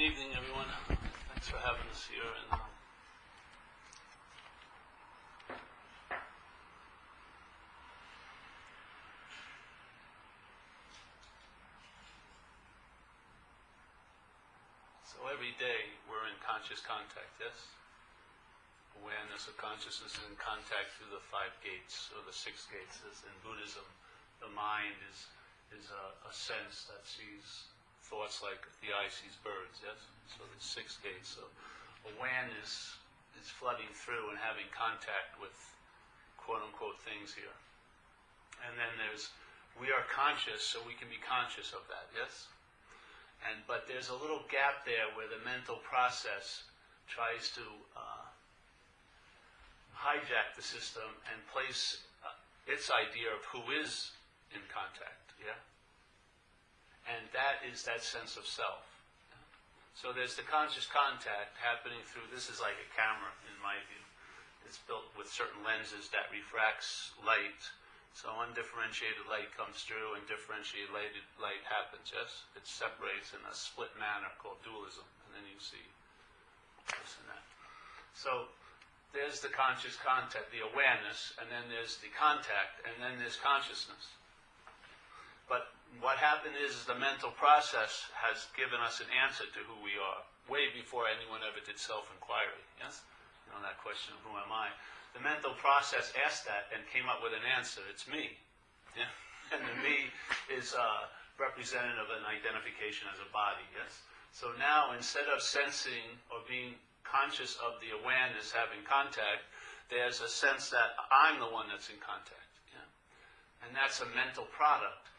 evening, everyone. Thanks for having us here. So every day we're in conscious contact, yes? Awareness of consciousness is in contact through the 5 gates, or the 6 gates. As in Buddhism, the mind is a sense that sees thoughts like the eye sees birds, yes? So there's 6 gates. So awareness is flooding through and having contact with quote-unquote things here. And then we are conscious, so we can be conscious of that, yes? But there's a little gap there where the mental process tries to hijack the system and place its idea of who is in contact, yeah? And that is that sense of self. So there's the conscious contact happening through, this is like a camera in my view. It's built with certain lenses that refracts light. So undifferentiated light comes through and differentiated light happens, yes? It separates in a split manner called dualism. And then you see this and that. So there's the conscious contact, the awareness, and then there's the contact, and then there's consciousness. But what happened is the mental process has given us an answer to who we are, way before anyone ever did self-inquiry, yes? You know, that question of who am I? The mental process asked that and came up with an answer. It's me. Yeah? And the me is representative of an identification as a body, yes? So now, instead of sensing or being conscious of the awareness having contact, there's a sense that I'm the one that's in contact. Yeah? And that's a mental product.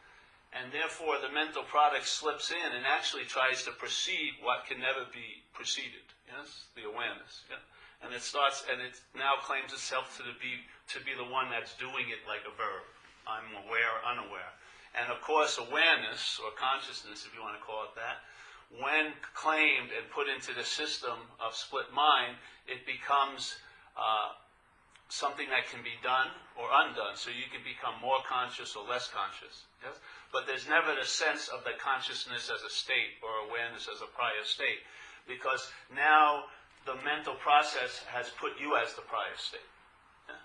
And therefore, the mental product slips in and actually tries to perceive what can never be preceded. Yes, the awareness. Yeah? And it starts, and it now claims itself to be the one that's doing it like a verb. I'm aware, unaware. And of course, awareness or consciousness, if you want to call it that, when claimed and put into the system of split mind, it becomes something that can be done or undone. So you can become more conscious or less conscious. Yes? But there's never the sense of the consciousness as a state or awareness as a prior state. Because now the mental process has put you as the prior state. Yeah?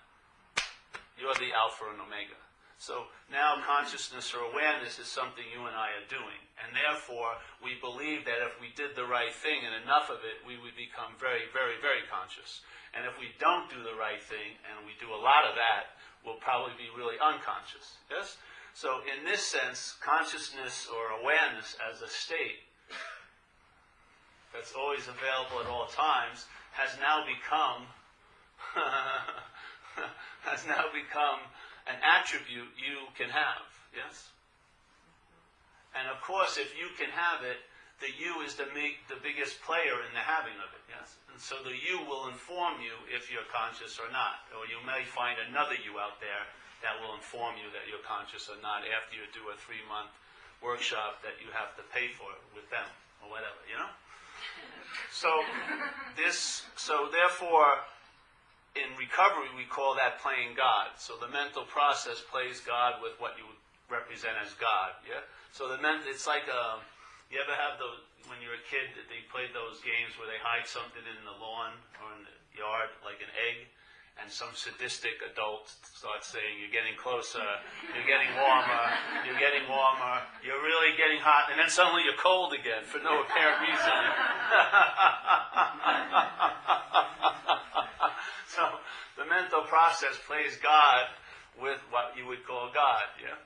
You're the alpha and omega. So now consciousness or awareness is something you and I are doing. And therefore, we believe that if we did the right thing and enough of it, we would become very, very, very conscious. And if we don't do the right thing, and we do a lot of that, we'll probably be really unconscious. Yes? So in this sense, consciousness or awareness as a state that's always available at all times has now become an attribute you can have. Yes? And of course, if you can have it, the you is the biggest player in the having of it, yes? And so the you will inform you if you're conscious or not. Or you may find another you out there that will inform you that you're conscious or not after you do a 3-month workshop that you have to pay for with them, or whatever, you know? So therefore, in recovery, we call that playing God. So the mental process plays God with what you would represent as God, yeah? So it's like you ever have those, when you're a kid, they played those games where they hide something in the lawn or in the yard, like an egg, and some sadistic adult starts saying, you're getting closer, you're getting warmer, you're really getting hot, and then suddenly you're cold again for no apparent reason. So the mental process plays God with what you would call God, yeah?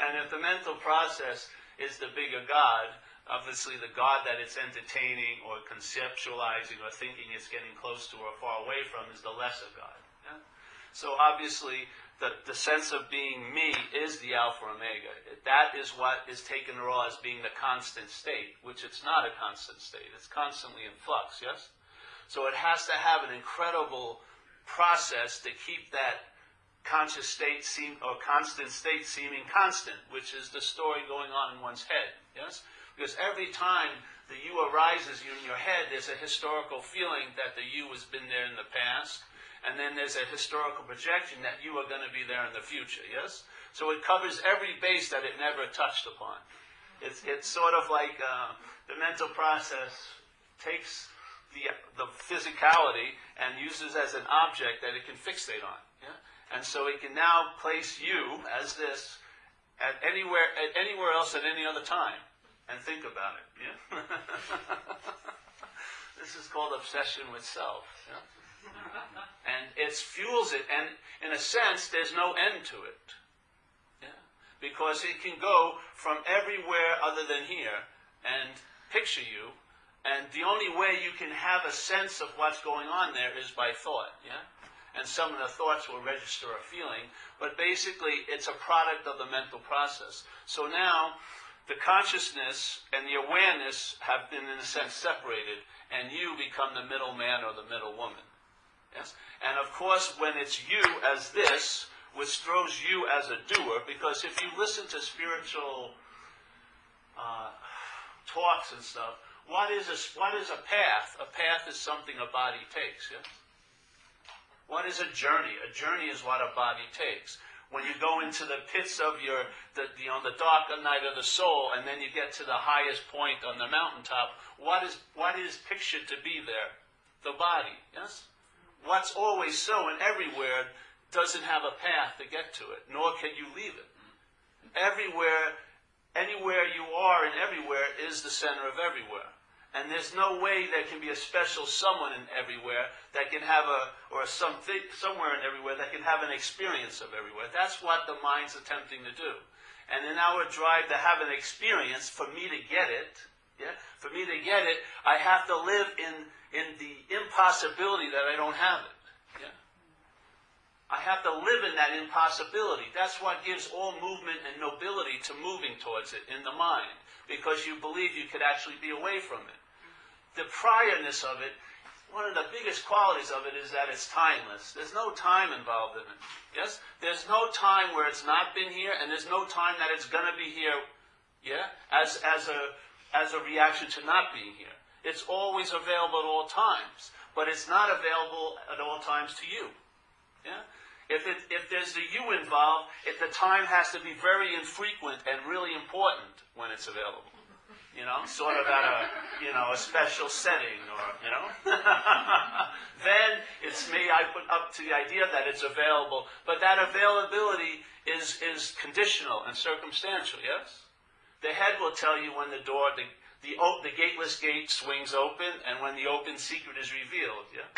And if the mental process is the bigger God, obviously the God that it's entertaining or conceptualizing or thinking it's getting close to or far away from is the lesser God. Yeah? So obviously the sense of being me is the alpha omega. That is what is taken raw as being the constant state, which it's not a constant state. It's constantly in flux, yes? So it has to have an incredible process to keep that conscious state constant state seeming constant, which is the story going on in one's head, yes? Because every time the you arises in your head, there's a historical feeling that the you has been there in the past, and then there's a historical projection that you are going to be there in the future, yes? So it covers every base that it never touched upon. It's sort of like the mental process takes the physicality and uses as an object that it can fixate on. Yeah? And so it can now place you as this at anywhere else at any other time and think about it. Yeah? This is called obsession with self. Yeah? And it fuels it, and in a sense, there's no end to it. Yeah? Because it can go from everywhere other than here and picture you, and the only way you can have a sense of what's going on there is by thought. Yeah? And some of the thoughts will register a feeling, but basically it's a product of the mental process. So now, the consciousness and the awareness have been, in a sense, separated, and you become the middle man or the middle woman. Yes? And of course, when it's you as this, which throws you as a doer, because if you listen to spiritual talks and stuff, what is a path? A path is something a body takes. Yes? What is a journey? A journey is what a body takes. When you go into the pits of the dark night of the soul, and then you get to the highest point on the mountaintop, what is pictured to be there? The body. Yes? What's always so and everywhere doesn't have a path to get to it, nor can you leave it. Everywhere, anywhere you are and everywhere is the center of everywhere. And there's no way there can be a special someone in everywhere that can have something somewhere in everywhere that can have an experience of everywhere. That's what the mind's attempting to do. And in our drive to have an experience, for me to get it, I have to live in the impossibility that I don't have it. Yeah? I have to live in that impossibility. That's what gives all movement and nobility to moving towards it in the mind, because you believe you could actually be away from it. The priorness of it, one of the biggest qualities of it is that it's timeless. There's no time involved in it. Yes? There's no time where it's not been here, and there's no time that it's going to be here, yeah, as a reaction to not being here. It's always available at all times, but it's not available at all times to you. Yeah? If there's the you involved, the time has to be very infrequent and really important when it's available. Sort of at a special setting, or, then it's me, I put up to the idea that it's available, but that availability is conditional and circumstantial, yes? The head will tell you when the door, the gateless gate swings open, and when the open secret is revealed, yeah?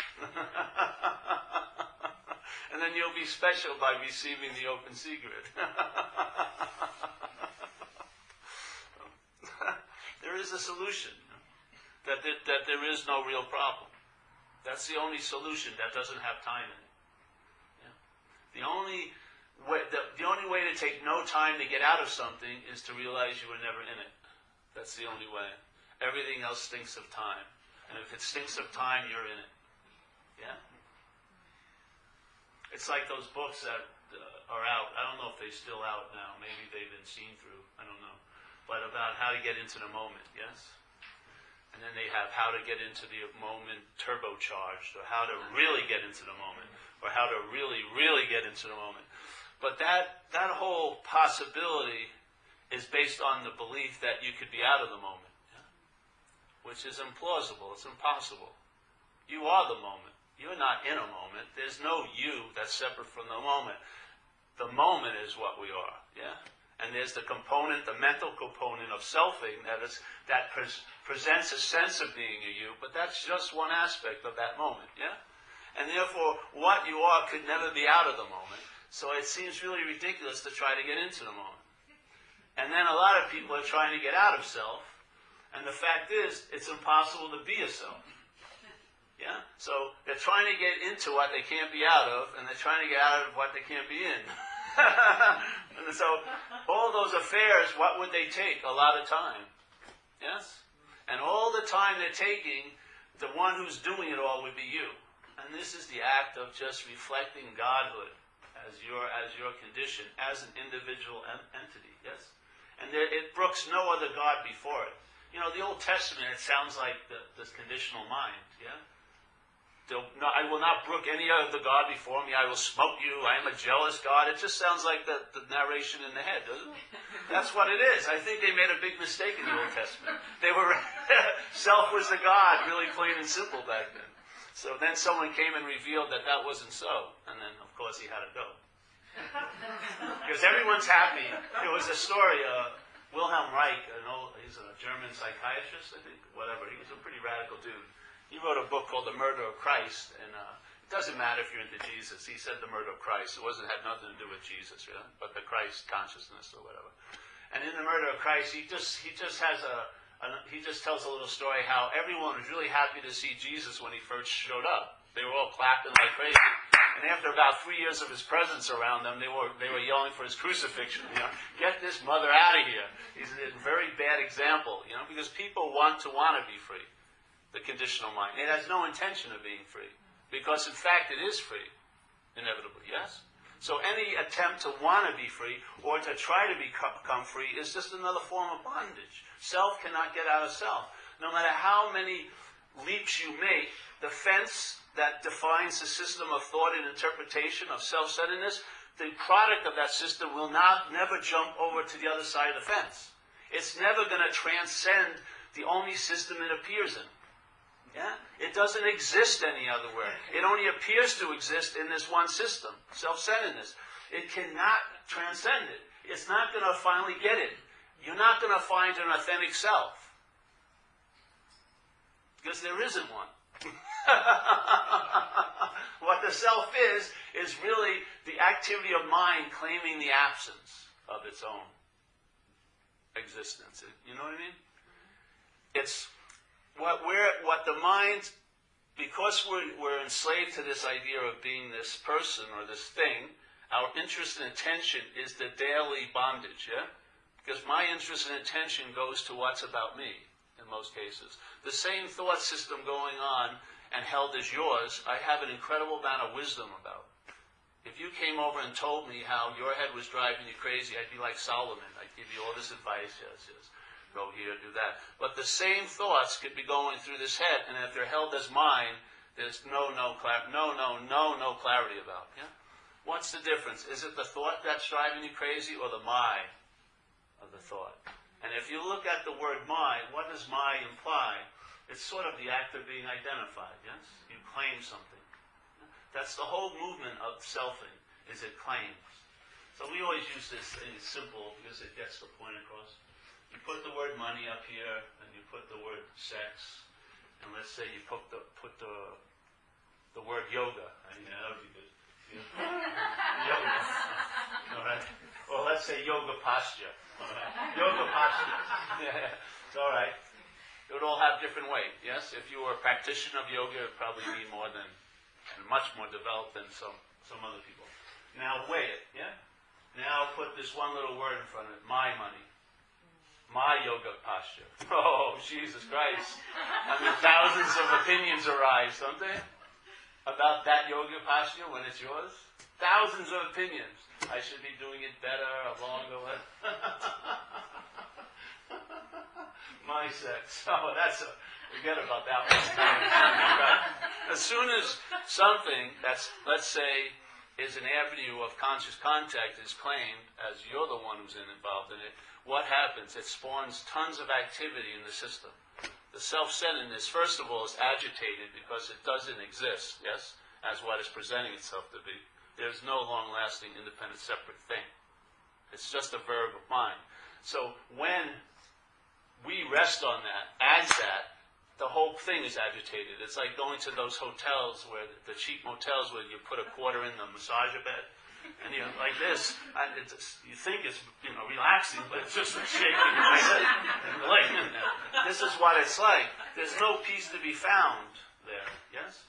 And then you'll be special by receiving the open secret. There is a solution. That there is no real problem. That's the only solution that doesn't have time in it. Yeah? The only way to take no time to get out of something is to realize you were never in it. That's the only way. Everything else stinks of time. And if it stinks of time, you're in it. Yeah? It's like those books that are out. I don't know if they're still out now. Maybe they've been seen through. I don't know. But about how to get into the moment, yes? And then they have how to get into the moment turbocharged, or how to really get into the moment, or how to really, really get into the moment. But that whole possibility is based on the belief that you could be out of the moment, yeah? Which is implausible. It's impossible. You are the moment. You're not in a moment. There's no you that's separate from the moment. The moment is what we are, yeah? And there's the component, the mental component of selfing that presents a sense of being a you, but that's just one aspect of that moment, yeah? And therefore, what you are could never be out of the moment, so it seems really ridiculous to try to get into the moment. And then a lot of people are trying to get out of self, and the fact is, it's impossible to be a self. Yeah? So they're trying to get into what they can't be out of, and they're trying to get out of what they can't be in. And so all those affairs, what would they take? A lot of time. Yes? And all the time they're taking, the one who's doing it all would be you. And this is the act of just reflecting Godhood as your condition, as an individual entity. Yes? And it brooks no other God before it. The Old Testament, it sounds like this conditional mind. Yeah? I will not brook any other God before me. I will smote you. I am a jealous God. It just sounds like the narration in the head, doesn't it? That's what it is. I think they made a big mistake in the Old Testament. They were self was the God, really plain and simple back then. So then someone came and revealed that wasn't so, and then of course he had to go because everyone's happy. There was a story. Wilhelm Reich, he's a German psychiatrist, I think, whatever. He was a pretty radical dude. He wrote a book called The Murder of Christ, and it doesn't matter if you're into Jesus. He said the murder of Christ. It had nothing to do with Jesus, really, but the Christ consciousness or whatever. And in The Murder of Christ, he just tells a little story how everyone was really happy to see Jesus when he first showed up. They were all clapping like crazy. And after about 3 years of his presence around them, they were yelling for his crucifixion. Get this mother out of here. He's a very bad example, because people want to be free. The conditional mind. It has no intention of being free. Because, in fact, it is free. Inevitably, yes? So any attempt to want to be free or to try to become free is just another form of bondage. Self cannot get out of self. No matter how many leaps you make, the fence that defines the system of thought and interpretation of self-centeredness, the product of that system will never jump over to the other side of the fence. It's never going to transcend the only system it appears in. Yeah? It doesn't exist any other way. It only appears to exist in this one system, self-centeredness. It cannot transcend it. It's not going to finally get it. You're not going to find an authentic self. Because there isn't one. What the self is really the activity of mind claiming the absence of its own existence. You know what I mean? It's what the mind, because we're enslaved to this idea of being this person or this thing, our interest and attention is the daily bondage, yeah? Because my interest and attention goes to what's about me, in most cases. The same thought system going on and held as yours, I have an incredible amount of wisdom about. If you came over and told me how your head was driving you crazy, I'd be like Solomon. I'd give you all this advice, yes. Go here, do that. But the same thoughts could be going through this head, and if they're held as mine, there's no clarity about. Yeah? What's the difference? Is it the thought that's driving you crazy, or the my of the thought? And if you look at the word my, what does my imply? It's sort of the act of being identified. Yes, you claim something. That's the whole movement of selfing. Is it claims? So we always use this thing simple because it gets the point across. You put the word money up here, and you put the word sex, and let's say you put the word yoga. I mean, that would be good. Yoga. All right. Or let's say yoga posture. All right. Yoga posture. Yeah. It's all right. It would all have different weight. Yes. If you were a practitioner of yoga, it would probably be more than and much more developed than some other people. Now weigh it. Yeah. Now put this one little word in front of it. My money. My yoga posture. Oh, Jesus Christ. I mean, thousands of opinions arise, don't they? About that yoga posture when it's yours. Thousands of opinions. I should be doing it better, longer. My sex. Oh, forget about that one. As soon as something that's, let's say, is an avenue of conscious contact is claimed as you're the one who's involved in it, what happens? It spawns tons of activity in the system. The self-centeredness, first of all, is agitated because it doesn't exist, yes, as what is presenting itself to be. There's no long-lasting, independent, separate thing. It's just a verb of mind. So when we rest on that, as that, the whole thing is agitated. It's like going to those hotels where the cheap motels where you put a quarter in the massager bed, and you're like this. You think it's relaxing, but it's just shaking your head. This is what it's like. There's no peace to be found there. Yes,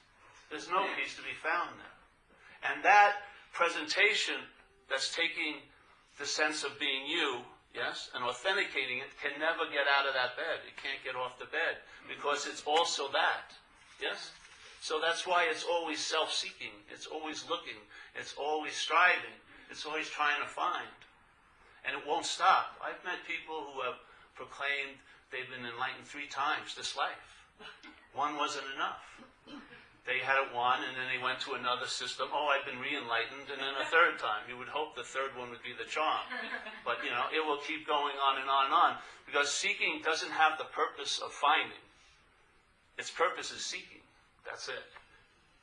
there's no peace to be found there. And that presentation that's taking the sense of being you, yes, and authenticating it can never get out of that bed. It can't get off the bed because it's also that. Yes? So that's why it's always self-seeking. It's always looking. It's always striving. It's always trying to find. And it won't stop. I've met people who have proclaimed they've been enlightened 3 times this life. One wasn't enough. they had it one, and then they went to another system. Oh, I've been re-enlightened, and then a third time. You would hope the third one would be the charm. But, it will keep going on and on and on, because seeking doesn't have the purpose of finding. Its purpose is seeking. That's it.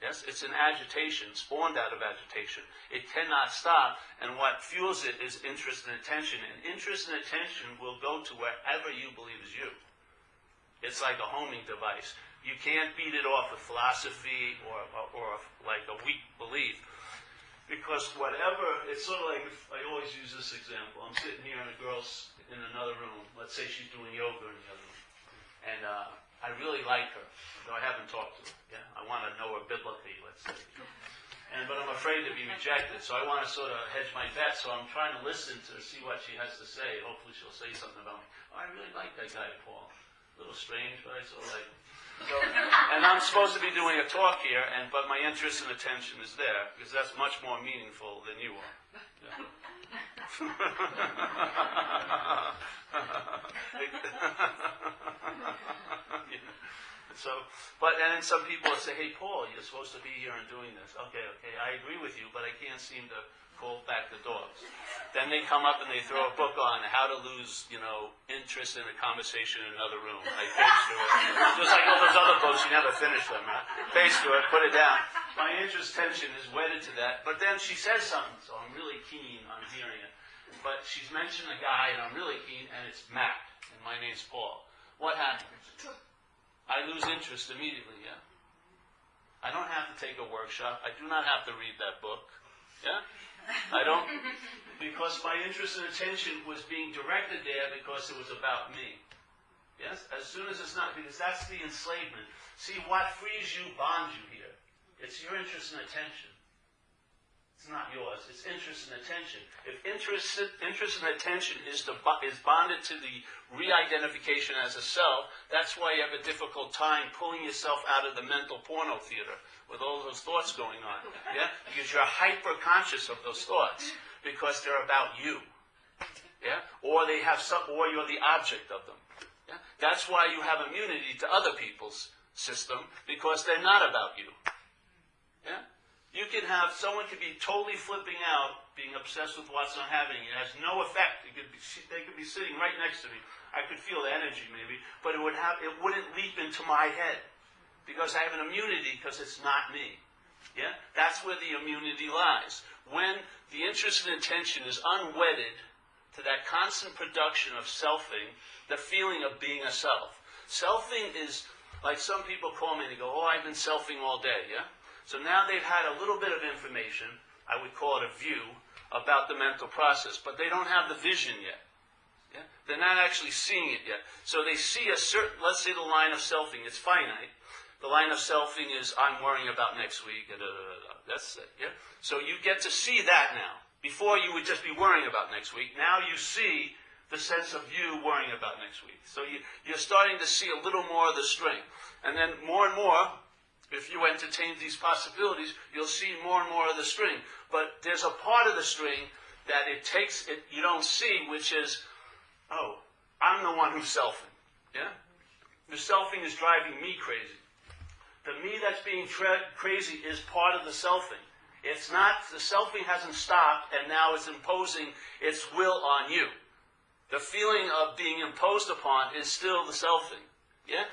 Yes, it's an agitation, spawned out of agitation. It cannot stop, and what fuels it is interest and attention. And interest and attention will go to wherever you believe is you. It's like a homing device. You can't beat it off with philosophy or like a weak belief. Because whatever, it's sort of like, I always use this example. I'm sitting here and a girl's in another room. Let's say she's doing yoga in the other room. And I really like her, though I haven't talked to her. Yeah? I want to know her biblically, let's say. But I'm afraid to be rejected, so I want to sort of hedge my bet, so I'm trying to listen to see what she has to say. Hopefully she'll say something about me. Oh, I really like that guy, Paul. A little strange, but I sort of like him. So, and I'm supposed to be doing a talk here, but my interest and attention is there, because that's much more meaningful than you are. Yeah. And then some people will say, hey, Paul, you're supposed to be here and doing this. Okay, I agree with you, but I can't seem to call back the dogs. Then they come up and they throw a book on how to lose, interest in a conversation in another room. I page through it. Just like all those other books, you never finish them, right? Page through it, put it down. My interest tension is wedded to that. But then she says something, so I'm really keen on hearing it. But she's mentioned a guy, and I'm really keen, and it's Matt, and my name's Paul. What happens? I lose interest immediately, yeah? I don't have to take a workshop. I do not have to read that book, yeah? I don't, because my interest and attention was being directed there because it was about me. Yes? As soon as it's not, because that's the enslavement. See, what frees you bonds you here. It's your interest and attention. It's not yours. It's interest and attention. If interest and attention is bonded to the re-identification as a self, that's why you have a difficult time pulling yourself out of the mental porno theater with all those thoughts going on. Yeah? Because you're hyper-conscious of those thoughts because they're about you. Yeah? Or or you're the object of them. Yeah? That's why you have immunity to other people's system, because they're not about you. Yeah? Someone could be totally flipping out, being obsessed with what's not happening. It has no effect. They could be sitting right next to me. I could feel the energy maybe, but it wouldn't leap into my head because I have an immunity because it's not me. Yeah? That's where the immunity lies. When the interest and attention is unwedded to that constant production of selfing, the feeling of being a self. Selfing is, like some people call me and they go, oh, I've been selfing all day, yeah? So now they've had a little bit of information, I would call it a view, about the mental process, but they don't have the vision yet. Yeah? They're not actually seeing it yet. So they see a certain, let's say the line of selfing, it's finite. The line of selfing is, I'm worrying about next week, that's it, yeah? So you get to see that now. Before you would just be worrying about next week. Now you see the sense of you worrying about next week. So you're starting to see a little more of the string. And then more and more, if you entertain these possibilities, you'll see more and more of the string. But there's a part of the string that you don't see, which is, oh, I'm the one who's selfing. Yeah? The selfing is driving me crazy. The me that's being crazy is part of the selfing. It's not, the selfing hasn't stopped, and now it's imposing its will on you. The feeling of being imposed upon is still the selfing. Yeah?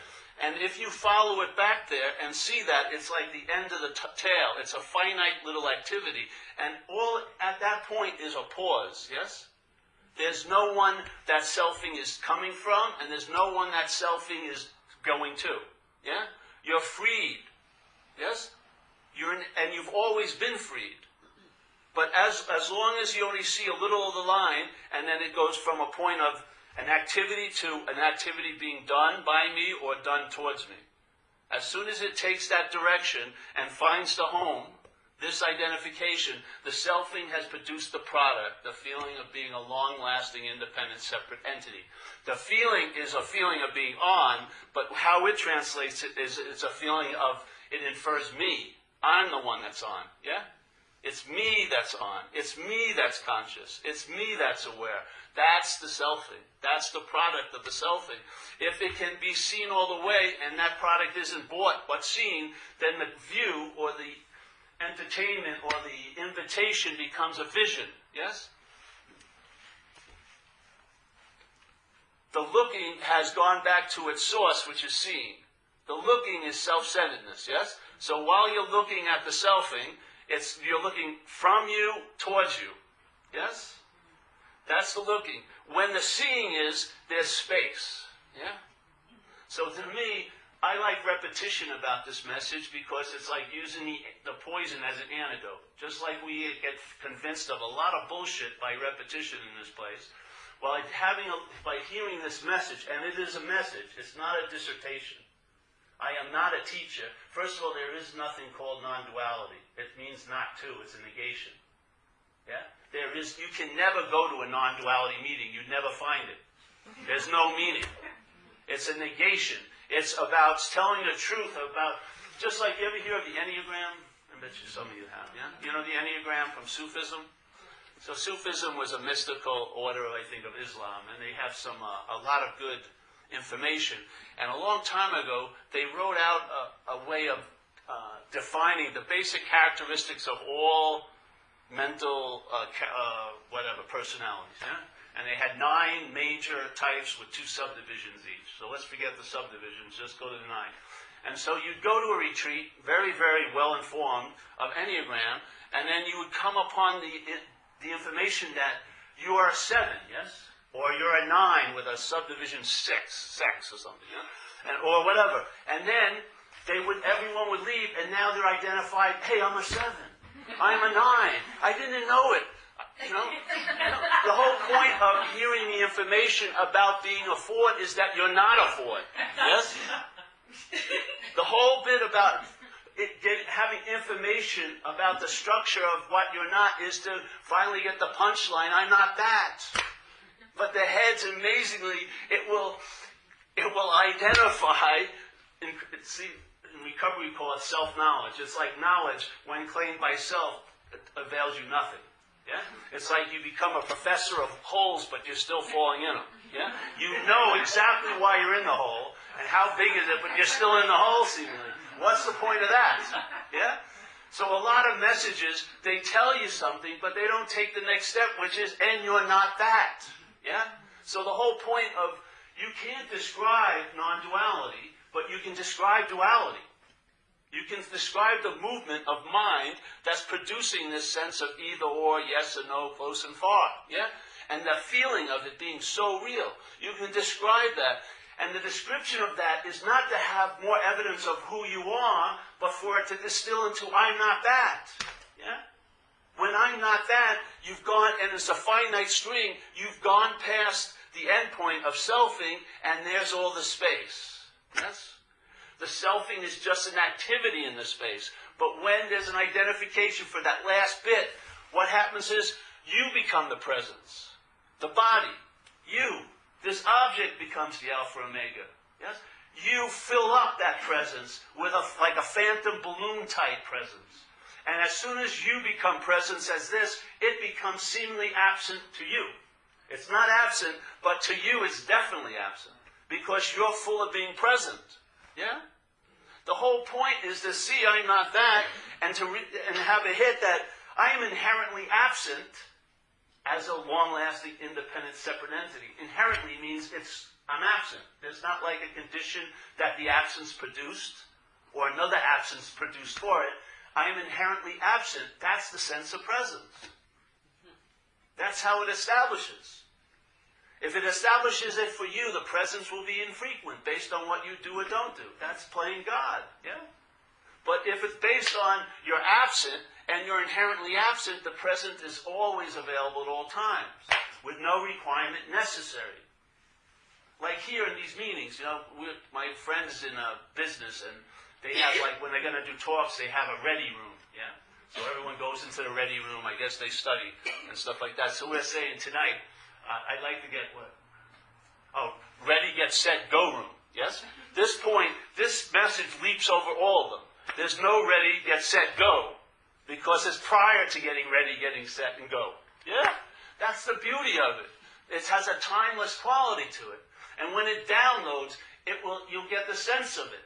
And if you follow it back there and see that, it's like the end of the tail. It's a finite little activity. And all at that point is a pause, yes? There's no one that selfing is coming from, and there's no one that selfing is going to. Yeah? You're freed. Yes? And you've always been freed. But as long as you only see a little of the line, and then it goes from a point of an activity to an activity being done by me or done towards me. As soon as it takes that direction and finds the home, this identification, the selfing has produced the product, the feeling of being a long-lasting, independent, separate entity. The feeling is a feeling of being on, but how it translates it is it's a feeling of, it infers me. I'm the one that's on, yeah? It's me that's on. It's me that's conscious. It's me that's aware. That's the selfing. That's the product of the selfing. If it can be seen all the way and that product isn't bought but seen, then the view or the entertainment or the invitation becomes a vision. Yes? The looking has gone back to its source, which is seeing. The looking is self-centeredness. Yes? So while you're looking at the selfing, you're looking from you towards you. Yes? That's the looking. When the seeing is, there's space. Yeah? So to me, I like repetition about this message because it's like using the poison as an antidote. Just like we get convinced of a lot of bullshit by repetition in this place. Well, by hearing this message, and it is a message, it's not a dissertation. I am not a teacher. First of all, there is nothing called non-duality. It means not to. It's a negation. Yeah? You can never go to a non-duality meeting. You'd never find it. There's no meaning. It's a negation. It's about telling the truth about, just like you ever hear of the Enneagram? I bet you some of you have, yeah? You know the Enneagram from Sufism? So Sufism was a mystical order, I think, of Islam, and they have a lot of good information. And a long time ago, they wrote out a way of defining the basic characteristics of all mental, personalities. Yeah? And they had 9 major types with 2 subdivisions each. So let's forget the subdivisions, just go to the 9. And so you'd go to a retreat, very, very well informed of Enneagram, and then you would come upon the information that you are a 7, yes? Or you're a 9 with a subdivision 6, sex or something, yeah? Or whatever. And then everyone would leave, and now they're identified, hey, I'm a 7. I'm a 9. I didn't know it. You know? The whole point of hearing the information about being a 4 is that you're not a 4. Yes? The whole bit about having information about the structure of what you're not is to finally get the punchline, I'm not that. But the heads, amazingly, it will identify, in recovery we call it self-knowledge. It's like knowledge, when claimed by self, it avails you nothing. Yeah? It's like you become a professor of holes, but you're still falling in them. Yeah? You know exactly why you're in the hole, and how big is it, but you're still in the hole, seemingly. What's the point of that? Yeah? So a lot of messages, they tell you something, but they don't take the next step, which is, and you're not that. Yeah? So the whole point of, you can't describe non-duality, but you can describe duality. You can describe the movement of mind that's producing this sense of either or, yes or no, close and far. Yeah? And the feeling of it being so real. You can describe that. And the description of that is not to have more evidence of who you are, but for it to distill into, I'm not that. Yeah? When I'm not that, you've gone, and it's a finite string, you've gone past the endpoint of selfing, and there's all the space. Yes? The selfing is just an activity in the space. But when there's an identification for that last bit, what happens is you become the presence. The body. You. This object becomes the Alpha Omega. Yes? You fill up that presence with like a phantom balloon type presence. And as soon as you become presence as this, it becomes seemingly absent to you. It's not absent, but to you it's definitely absent. Because you're full of being present. Yeah? The whole point is to see I'm not that, and and have a hit that I am inherently absent as a long-lasting, independent, separate entity. Inherently means I'm absent. There's not like a condition that the absence produced, or another absence produced for it. I am inherently absent. That's the sense of presence. That's how it establishes. If it establishes it for you, the presence will be infrequent based on what you do or don't do. That's playing God. Yeah? But if it's based on you're absent and you're inherently absent, the present is always available at all times with no requirement necessary. Like here in these meetings, my friends in a business, and they have, like, when they're going to do talks, they have a ready room. Yeah? So everyone goes into the ready room. I guess they study and stuff like that. So we're saying tonight, I'd like to get what? Oh, ready, get, set, go room. Yes? This message leaps over all of them. There's no ready, get, set, go. because it's prior to getting ready, getting set, and go. Yeah? That's the beauty of it. It has a timeless quality to it. And when it downloads, you'll get the sense of it.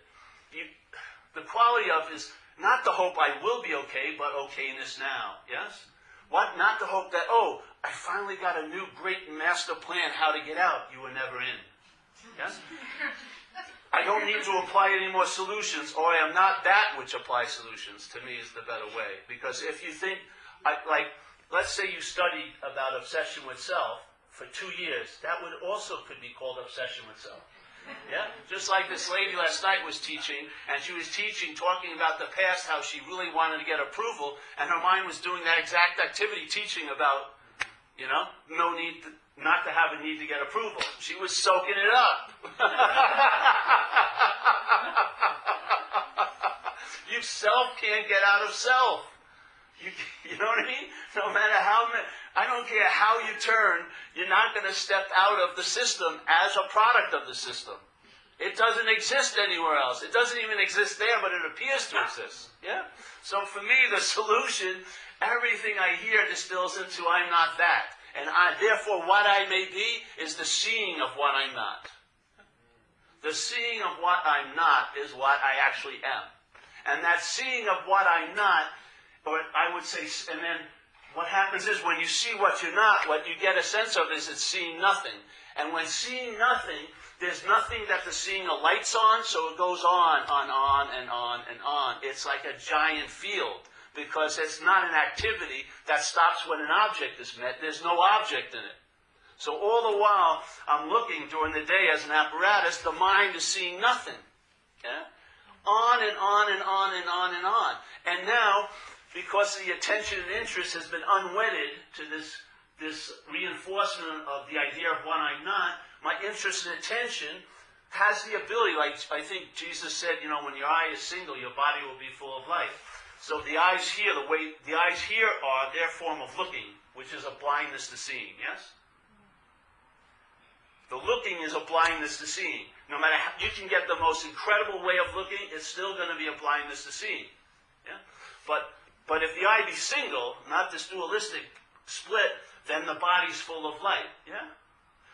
The quality of it is not the hope I will be okay, but okayness now. Yes? What? Not the hope that, I finally got a new great master plan how to get out. You were never in. Yes? I don't need to apply any more solutions, or I am not that which applies solutions, to me is the better way. Because if you think, let's say you studied about obsession with self for 2 years, that would also could be called obsession with self. Yeah? Just like this lady last night was teaching, and she was talking about the past, how she really wanted to get approval, and her mind was doing that exact activity, teaching about, no need not to have a need to get approval. She was soaking it up. You self can't get out of self. You know what I mean? No matter I don't care how you turn, you're not going to step out of the system as a product of the system. It doesn't exist anywhere else. It doesn't even exist there, but it appears to exist. Yeah? So for me, the solution, everything I hear distills into I'm not that. And therefore, what I may be is the seeing of what I'm not. The seeing of what I'm not is what I actually am. And that seeing of what I'm not, or I would say, and then what happens is when you see what you're not, what you get a sense of is it's seeing nothing. And when seeing nothing, there's nothing that the seeing lights on, so it goes on and on and on and on. It's like a giant field, because it's not an activity that stops when an object is met. There's no object in it. So all the while I'm looking during the day as an apparatus, the mind is seeing nothing. Yeah? On and on and on and on and on. And now, because the attention and interest has been unwedded to this reinforcement of the idea of what I'm not, my interest and attention has the ability, like I think Jesus said, when your eye is single, your body will be full of light. So the eyes here, the eyes here are their form of looking, which is a blindness to seeing, yes? The looking is a blindness to seeing. No matter how you can get the most incredible way of looking, it's still going to be a blindness to seeing. Yeah? But if the eye be single, not this dualistic split, then the body's full of light. Yeah?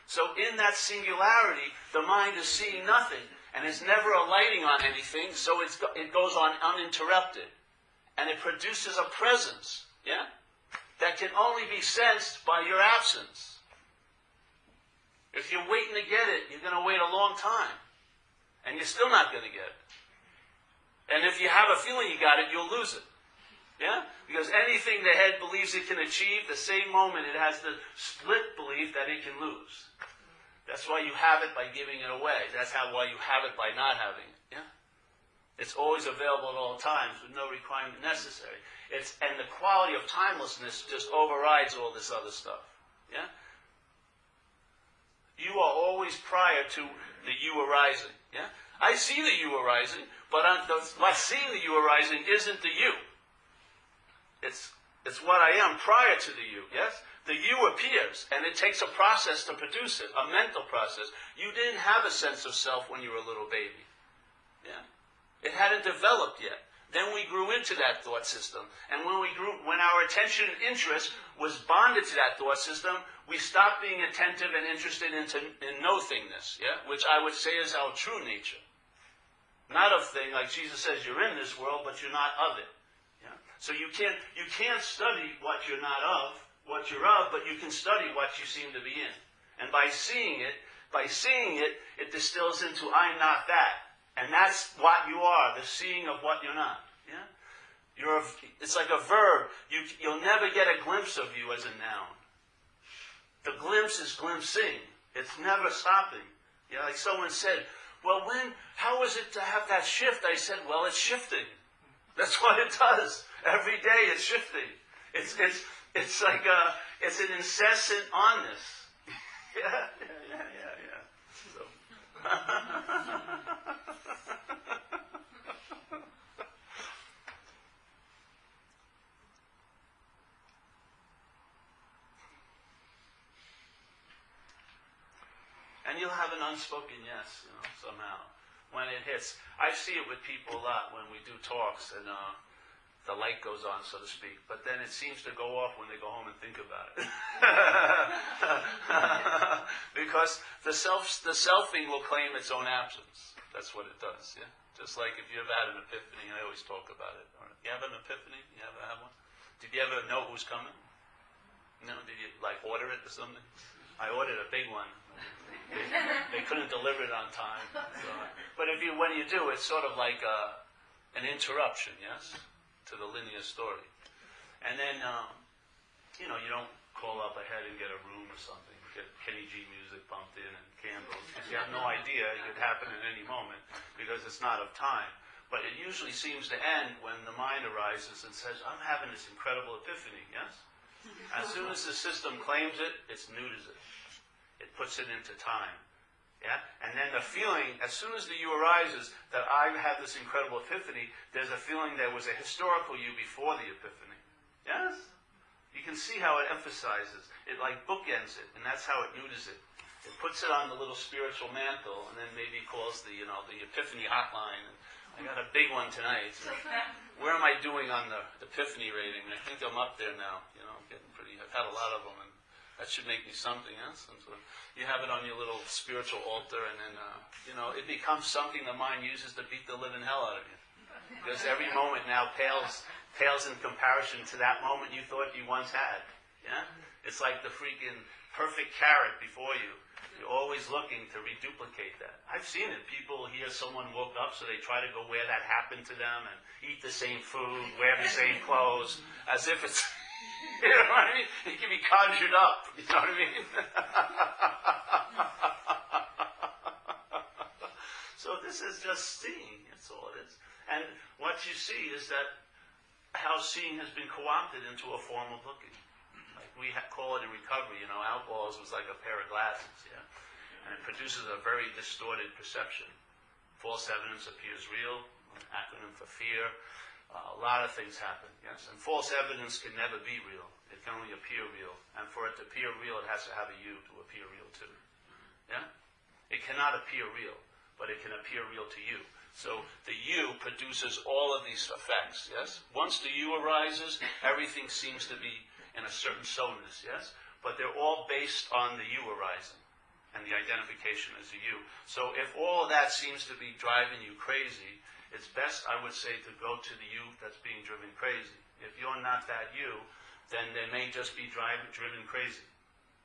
So in that singularity, the mind is seeing nothing, and it's never alighting on anything, so it goes on uninterrupted. And it produces a presence, yeah, that can only be sensed by your absence. If you're waiting to get it, you're going to wait a long time. And you're still not going to get it. And if you have a feeling you got it, you'll lose it. Yeah? Because anything the head believes it can achieve, the same moment it has the split belief that it can lose. That's why you have it by giving it away. That's why you have it by not having it. Yeah? It's always available at all times with no requirement necessary. And the quality of timelessness just overrides all this other stuff. Yeah? You are always prior to the you arising. Yeah? I see the you arising, but what seeing the you arising isn't the you. It's what I am prior to the you. Yes? The you appears, and it takes a process to produce it, a mental process. You didn't have a sense of self when you were a little baby. Yeah? It hadn't developed yet. Then we grew into that thought system. And when our attention and interest was bonded to that thought system, we stopped being attentive and interested in no-thingness, yeah? Which I would say is our true nature. Not of thing, like Jesus says, you're in this world, but you're not of it. Yeah? So you can't study what you're not of, what you're of, but you can study what you seem to be in. And by seeing it, it distills into I'm not that. And that's what you are, the seeing of what you're not. Yeah? It's like a verb. You'll never get a glimpse of you as a noun. The glimpse is glimpsing. It's never stopping. Yeah, like someone said, well, how is it to have that shift? I said, well, it's shifting. That's what it does. Every day it's shifting. It's like it's an incessant onness. Yeah. So. And you'll have an unspoken yes, somehow, when it hits. I see it with people a lot when we do talks, and the light goes on, so to speak. But then it seems to go off when they go home and think about it. Because the selfing will claim its own absence. That's what it does, yeah? Just like if you ever had an epiphany, I always talk about it. You have an epiphany? You ever have one? Did you ever know who's coming? No? Did you, order it or something? I ordered a big one. They couldn't deliver it on time. So. But when you do, it's sort of like an interruption, yes, to the linear story. And then, you don't call up ahead and get a room or something, get Kenny G music pumped in and candles, because you have no idea. It could happen at any moment because it's not of time. But it usually seems to end when the mind arises and says, I'm having this incredible epiphany, yes? As soon as the system claims it, it neuters it. It puts it into time. Yeah? And then the feeling, as soon as the you arises, that I've had this incredible epiphany, there's a feeling there was a historical you before the epiphany. Yes? You can see how it emphasizes. It bookends it, and that's how it neuters it. It puts it on the little spiritual mantle, and then maybe calls the epiphany hotline. And I got a big one tonight. Where am I doing on the epiphany rating? I think I'm up there now. I'm getting pretty, I've had a lot of them, and that should make me something, yes? And so you have it on your little spiritual altar, and then, it becomes something the mind uses to beat the living hell out of you. Because every moment now pales in comparison to that moment you thought you once had. Yeah? It's like the freaking perfect carrot before you. You're always looking to reduplicate that. I've seen it. People hear someone woke up, so they try to go where that happened to them and eat the same food, wear the same clothes, as if it's... You know what I mean? It can be conjured up. You know what I mean? So this is just seeing. That's all it is. And what you see is that how seeing has been co-opted into a form of looking. Like we call it in recovery, alcohol was like a pair of glasses, yeah? And it produces a very distorted perception. False evidence appears real, an acronym for fear. A lot of things happen, yes? And false evidence can never be real. It can only appear real. And for it to appear real, it has to have a you to appear real too. Yeah? It cannot appear real, but it can appear real to you. So the you produces all of these effects, yes? Once the you arises, everything seems to be in a certain so-ness, yes? But they're all based on the you arising and the identification as a you. So if all of that seems to be driving you crazy, it's best, I would say, to go to the you that's being driven crazy. If you're not that you, then they may just be driven crazy.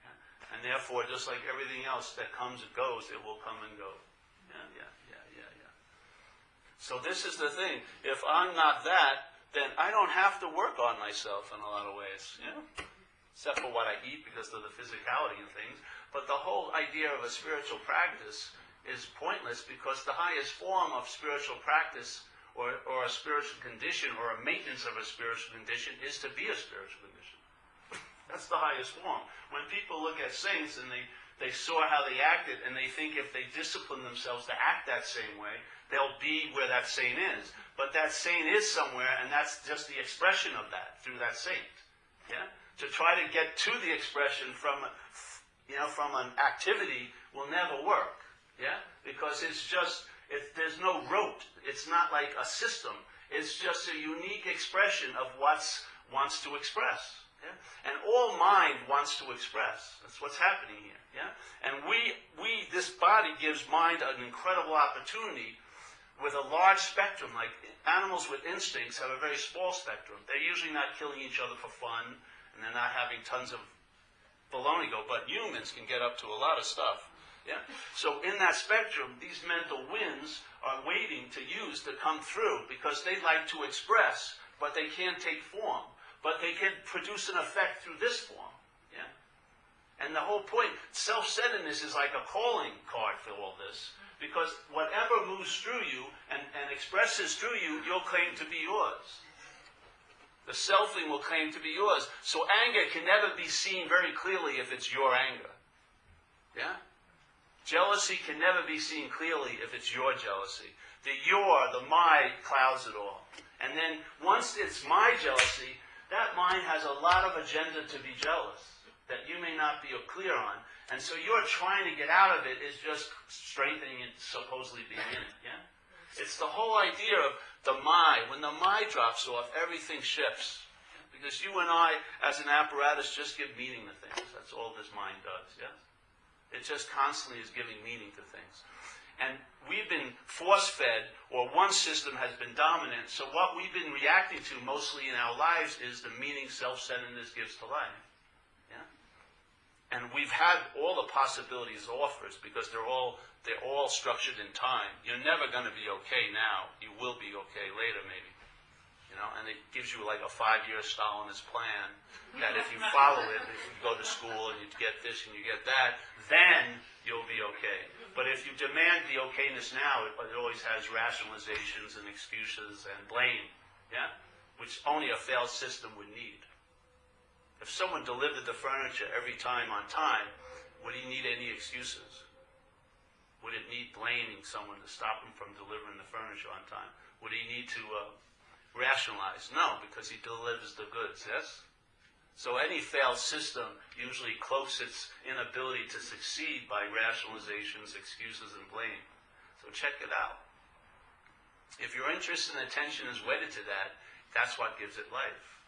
Yeah? And therefore, just like everything else that comes and goes, it will come and go. Yeah. So this is the thing. If I'm not that, then I don't have to work on myself in a lot of ways. Yeah? Except for what I eat because of the physicality and things. But the whole idea of a spiritual practice is pointless because the highest form of spiritual practice or a spiritual condition or a maintenance of a spiritual condition is to be a spiritual condition. That's the highest form. When people look at saints and they saw how they acted and they think if they discipline themselves to act that same way, they'll be where that saint is. But that saint is somewhere, and that's just the expression of that through that saint. Yeah? To try to get to the expression from an activity will never work. Yeah? Because there's no rote. It's not like a system. It's just a unique expression of wants to express. Yeah? And all mind wants to express. That's what's happening here. Yeah? And this body gives mind an incredible opportunity with a large spectrum. Like animals with instincts have a very small spectrum. They're usually not killing each other for fun, and they're not having tons of baloney go, but humans can get up to a lot of stuff. Yeah? So in that spectrum, these mental winds are waiting to use to come through because they'd like to express, but they can't take form. But they can produce an effect through this form. Yeah? And the whole point, self-centeredness is like a calling card for all this. Because whatever moves through you and expresses through you, you'll claim to be yours. The selfing will claim to be yours. So anger can never be seen very clearly if it's your anger. Yeah? Jealousy can never be seen clearly if it's your jealousy. The my clouds it all. And then once it's my jealousy, that mind has a lot of agenda to be jealous that you may not be clear on. And so you're trying to get out of it is just strengthening it, supposedly being in it. Yeah? It's the whole idea of the my. When the my drops off, everything shifts. Because you and I, as an apparatus, just give meaning to things. That's all this mind does, yes? It just constantly is giving meaning to things. And we've been force-fed, or one system has been dominant, so what we've been reacting to mostly in our lives is the meaning self-centeredness gives to life. Yeah? And we've had all the possibilities offers, because they're all structured in time. You're never going to be okay now. You will be okay later, maybe. And it gives you like a 5-year Stalinist plan that if you follow it, if you go to school and you get this and you get that, then you'll be okay. But if you demand the okayness now, it always has rationalizations and excuses and blame, yeah, which only a failed system would need. If someone delivered the furniture every time on time, would he need any excuses? Would it need blaming someone to stop him from delivering the furniture on time? Would he need to rationalize? No, because he delivers the goods, yes? So any failed system usually cloaks its inability to succeed by rationalizations, excuses, and blame. So check it out. If your interest and attention is wedded to that, that's what gives it life.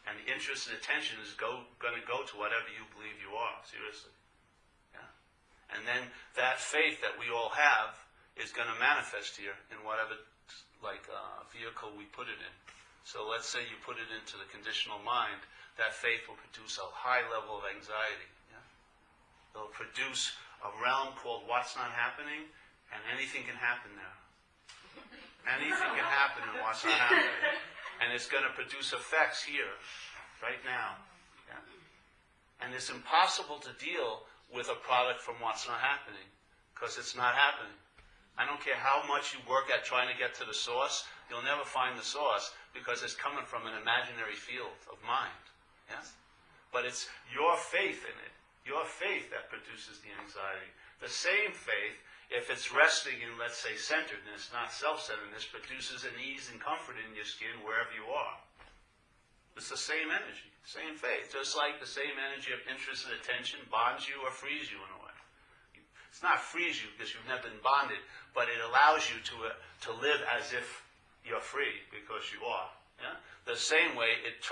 And the interest and attention is going to go to whatever you believe you are, seriously. Yeah? And then that faith that we all have is going to manifest here in whatever vehicle we put it in. So let's say you put it into the conditional mind, that faith will produce a high level of anxiety. Yeah? It'll produce a realm called what's not happening, and anything can happen there. Anything can happen in what's not happening. And it's going to produce effects here, right now. Yeah? And it's impossible to deal with a product from what's not happening, because it's not happening. I don't care how much you work at trying to get to the source, you'll never find the source because it's coming from an imaginary field of mind. Yes? But it's your faith in it, your faith that produces the anxiety. The same faith, if it's resting in, let's say, centeredness, not self-centeredness, produces an ease and comfort in your skin wherever you are. It's the same energy, same faith. Just like the same energy of interest and attention bonds you or frees you in a way. It's not frees you because you've never been bonded, but it allows you to live as if you're free because you are. Yeah? The same way it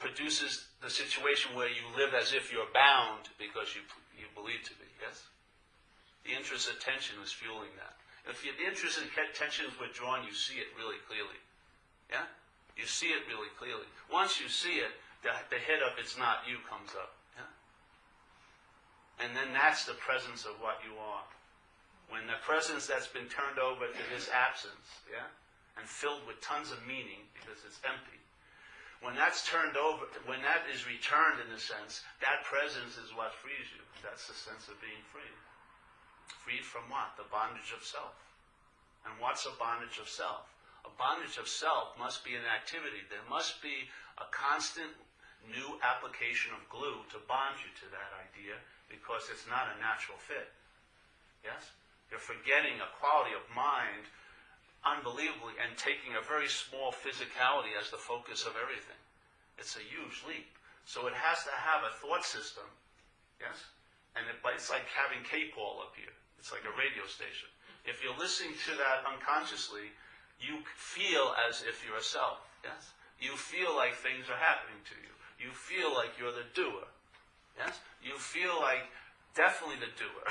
produces the situation where you live as if you're bound because you believe to be. Yes? The interest and attention is fueling that. If the interest and attention is withdrawn, you see it really clearly. Yeah? You see it really clearly. Once you see it, the hit of it's not you comes up. And then that's the presence of what you are. When the presence that's been turned over to this absence, yeah, and filled with tons of meaning because it's empty, when that's turned over, when that is returned in a sense, that presence is what frees you. That's the sense of being free. Freed from what? The bondage of self. And what's a bondage of self? A bondage of self must be an activity. There must be a constant new application of glue to bond you to that idea, because it's not a natural fit. Yes? You're forgetting a quality of mind unbelievably and taking a very small physicality as the focus of everything. It's a huge leap. So it has to have a thought system. Yes? And it's like having K-Paul up here. It's like a radio station. If you're listening to that unconsciously, you feel as if you're a self. Yes? You feel like things are happening to you. You feel like you're the doer. Yes? You feel like definitely the doer.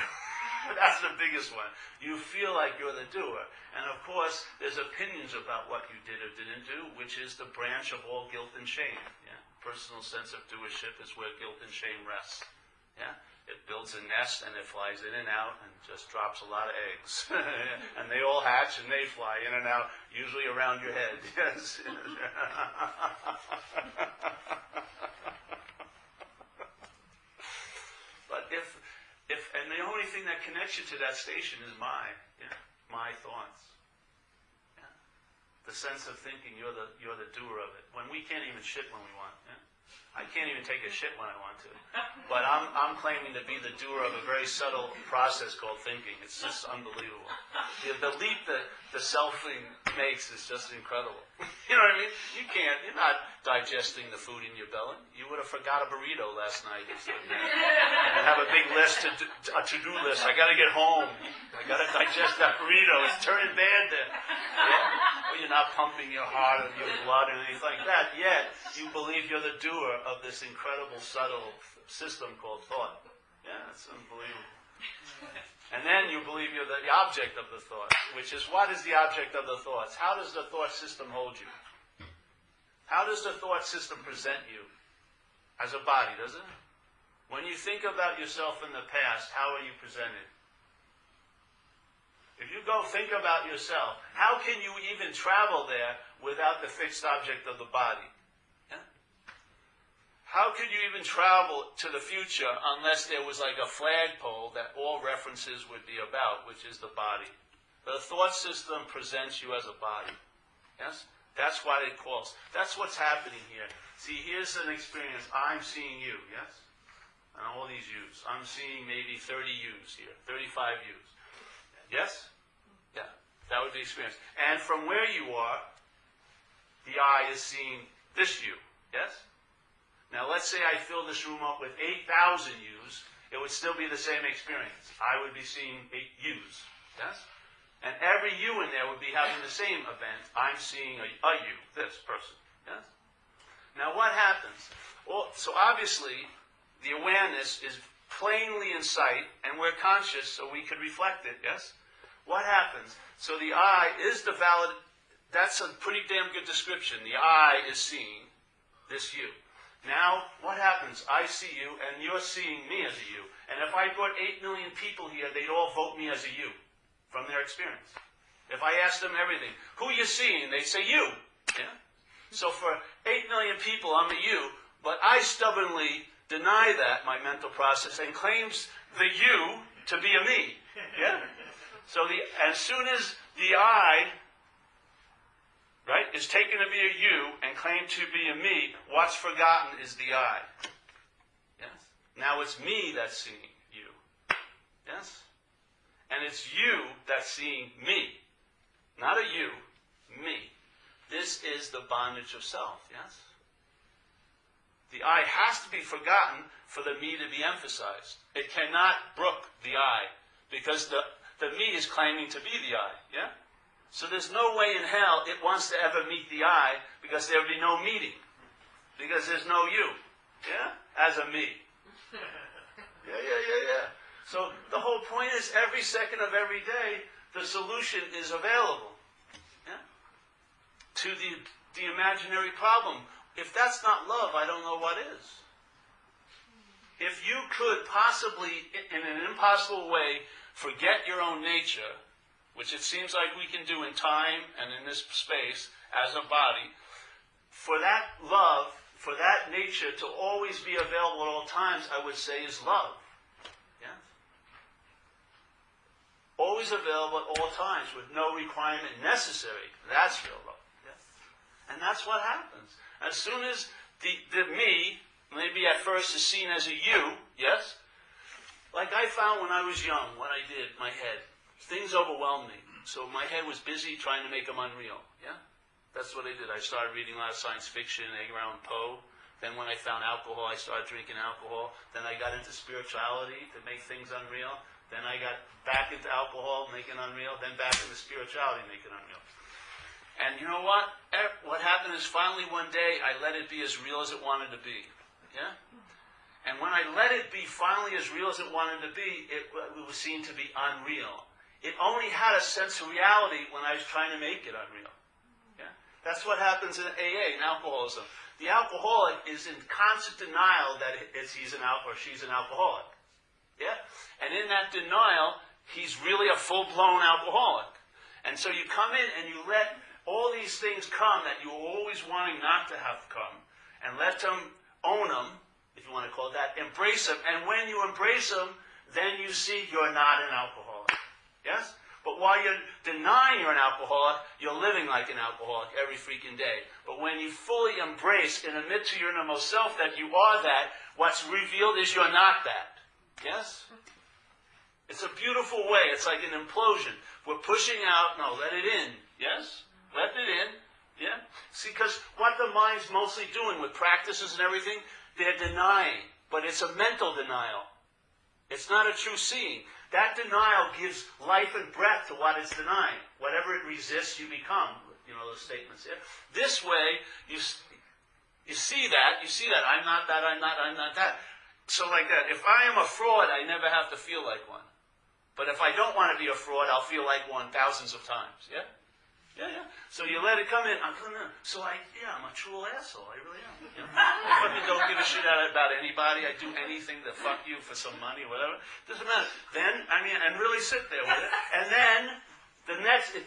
That's the biggest one. You feel like you're the doer. And of course, there's opinions about what you did or didn't do, which is the branch of all guilt and shame. Yeah? Personal sense of doership is where guilt and shame rests. Yeah? It builds a nest and it flies in and out and just drops a lot of eggs. And they all hatch and they fly in and out, usually around your head. Yes. But and the only thing that connects you to that station is my thoughts. Yeah? The sense of thinking you're the doer of it. When we can't even shit when we want. Yeah? I can't even take a shit when I want to. But I'm claiming to be the doer of a very subtle process called thinking. It's just unbelievable. The leap that the self-thing makes is just incredible. You know what I mean? You're not digesting the food in your belly. You would have forgot a burrito last night or something. And have a big list, a to-do list. I got to get home. I got to digest that burrito. It's turning bad then. Yeah? Or you're not pumping your heart and your blood and anything like that. Yet, you believe you're the doer of this incredible, subtle system called thought. Yeah, it's unbelievable. And then you believe you're the object of the thought, which is, what is the object of the thoughts? How does the thought system hold you? How does the thought system present you? As a body, does it? When you think about yourself in the past, how are you presented? If you go think about yourself, how can you even travel there without the fixed object of the body? Yeah? How could you even travel to the future unless there was like a flagpole that all references would be about, which is the body? The thought system presents you as a body. Yes? That's what it calls. That's what's happening here. See, here's an experience. I'm seeing you, yes? And all these yous. I'm seeing maybe 30 yous here, 35 yous. Yes? Yeah, that would be experience. And from where you are, the eye is seeing this you, yes? Now let's say I fill this room up with 8,000 yous, it would still be the same experience. I would be seeing 8 yous, yes? And every you in there would be having the same event. I'm seeing a you, this person, yes? Now what happens? Well, so obviously, the awareness is plainly in sight, and we're conscious, so we could reflect it, yes? What happens? So the I is the valid, that's a pretty damn good description. The I is seeing this you. Now, what happens? I see you, and you're seeing me as a you. And if I brought 8 million people here, they'd all vote me as a you, from their experience. If I asked them everything, who are you seeing? They'd say you. Yeah? So for 8 million people, I'm a you, but I stubbornly deny that, my mental process, and claims the you to be a me. Yeah? So as soon as the I, right, is taken to be a you and claimed to be a me, what's forgotten is the I. Yes? Now it's me that's seeing you. Yes? And it's you that's seeing me. Not a you, me. This is the bondage of self, yes? The I has to be forgotten for the me to be emphasized. It cannot brook the I, because the me is claiming to be the I, yeah? So there's no way in hell it wants to ever meet the I, because there would be no meeting. Because there's no you, yeah? As a me. Yeah. So the whole point is, every second of every day, the solution is available, yeah? To the imaginary problem. If that's not love, I don't know what is. If you could possibly, in an impossible way, forget your own nature, which it seems like we can do in time and in this space as a body, for that love, for that nature to always be available at all times, I would say is love. Yeah? Always available at all times with no requirement necessary. That's real love. Yeah? And that's what happens. As soon as the me, maybe at first is seen as a you, yes? Like I found when I was young, what I did, my head, things overwhelmed me. So my head was busy trying to make them unreal, yeah? That's what I did. I started reading a lot of science fiction, Edgar Allan Poe. Then when I found alcohol, I started drinking alcohol. Then I got into spirituality to make things unreal. Then I got back into alcohol, make it unreal. Then back into spirituality, make it unreal. And you know what? What happened is finally one day I let it be as real as it wanted to be. Yeah? And when I let it be finally as real as it wanted to be, it was seen to be unreal. It only had a sense of reality when I was trying to make it unreal. Yeah? That's what happens in AA, in alcoholism. The alcoholic is in constant denial that he's an or she's an alcoholic. Yeah? And in that denial, he's really a full-blown alcoholic. And so you come in and you let all these things come that you were always wanting not to have come, and let them own them, if you want to call it that, embrace them, and when you embrace them, then you see you're not an alcoholic. Yes? But while you're denying you're an alcoholic, you're living like an alcoholic every freaking day. But when you fully embrace and admit to your innermost self that you are that, what's revealed is you're not that. Yes? It's a beautiful way. It's like an implosion. We're pushing out, no, let it in. Yes? Let it in. Yeah? See, because what the mind's mostly doing with practices and everything, they're denying. But it's a mental denial. It's not a true seeing. That denial gives life and breath to what it's denying. Whatever it resists, you become. You know those statements. Yeah? This way, you see that. I'm not that, I'm not that. So like that. If I am a fraud, I never have to feel like one. But if I don't want to be a fraud, I'll feel like one thousands of times. Yeah? Yeah. So you let it come in. I'm a true asshole. I really am. You know? I fucking don't give a shit about anybody. I do anything to fuck you for some money or whatever. Doesn't matter. Then, and really sit there with it. And then,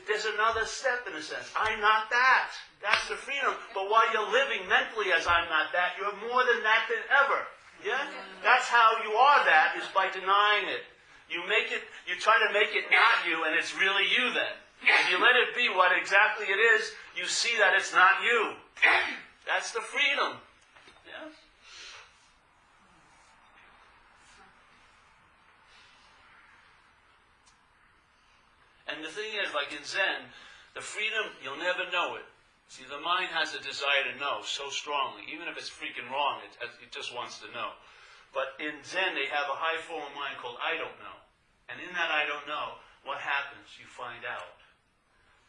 there's another step in a sense. I'm not that. That's the freedom. But while you're living mentally as I'm not that, you're more than that than ever. Yeah? That's how you are that, is by denying it. You try to make it not you, and it's really you then. If you let it be what exactly it is, you see that it's not you. That's the freedom. Yeah? And the thing is, like in Zen, the freedom, you'll never know it. See, the mind has a desire to know so strongly. Even if it's freaking wrong, it just wants to know. But in Zen, they have a high form of mind called I don't know. And in that I don't know, what happens? You find out.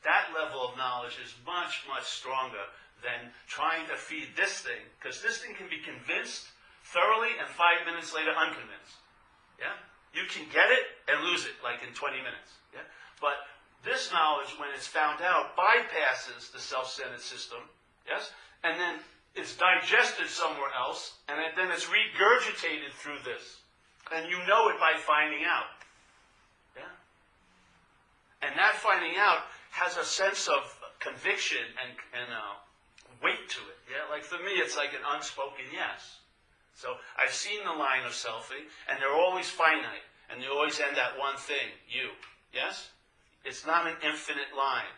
That level of knowledge is much, much stronger than trying to feed this thing. Because this thing can be convinced thoroughly and 5 minutes later unconvinced. Yeah? You can get it and lose it, like in 20 minutes. Yeah? But this knowledge, when it's found out, bypasses the self-centered system. Yes? And then it's digested somewhere else, and then it's regurgitated through this. And you know it by finding out. Yeah? And that finding out has a sense of conviction and weight to it. Yeah, like for me, it's like an unspoken yes. So I've seen the line of selfing, and they're always finite, and they always end at one thing: you. Yes, it's not an infinite line.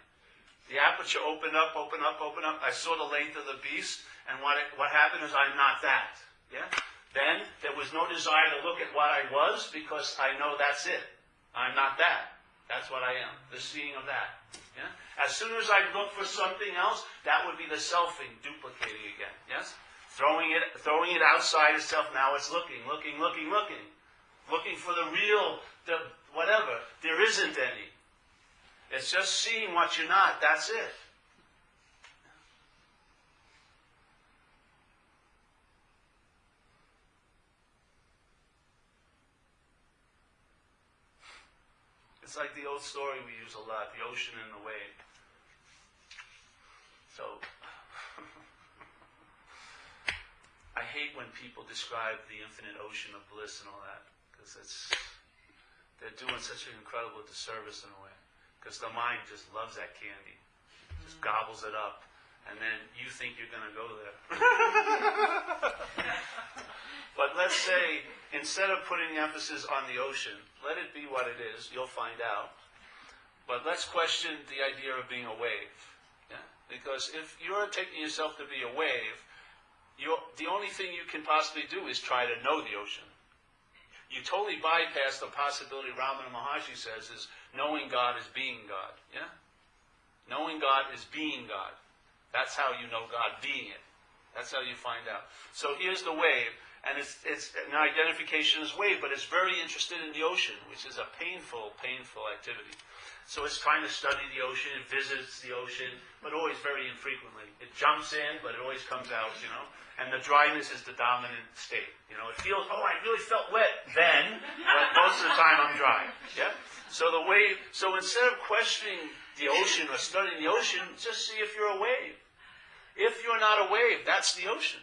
The aperture opened up. I saw the length of the beast, and what happened is I'm not that. Yeah. Then there was no desire to look at what I was because I know that's it. I'm not that. That's what I am. The seeing of that. Yeah? As soon as I look for something else, that would be the selfing duplicating again. Yes? Throwing it outside itself. Now it's looking for the real, the whatever. There isn't any. It's just seeing what you're not. That's it. It's like the old story we use a lot, the ocean and the wave. So, I hate when people describe the infinite ocean of bliss and all that, because they're doing such an incredible disservice in a way. Because the mind just loves that candy, just gobbles it up, and then you think you're going to go there. But let's say, instead of putting the emphasis on the ocean, let it be what it is, you'll find out. But let's question the idea of being a wave. Yeah? Because if you're taking yourself to be a wave, the only thing you can possibly do is try to know the ocean. You totally bypass the possibility, Ramana Maharshi says, is knowing God is being God. Yeah? Knowing God is being God. That's how you know God, being it. That's how you find out. So here's the wave, and it's an identification as wave, but it's very interested in the ocean, which is a painful activity. So it's trying to study the ocean, it visits the ocean, but always very infrequently. It jumps in, but it always comes out, And the dryness is the dominant state. It feels, I really felt wet then, but most of the time I'm dry. Yeah? So instead of questioning the ocean or studying the ocean, just see if you're a wave. If you're not a wave, that's the ocean.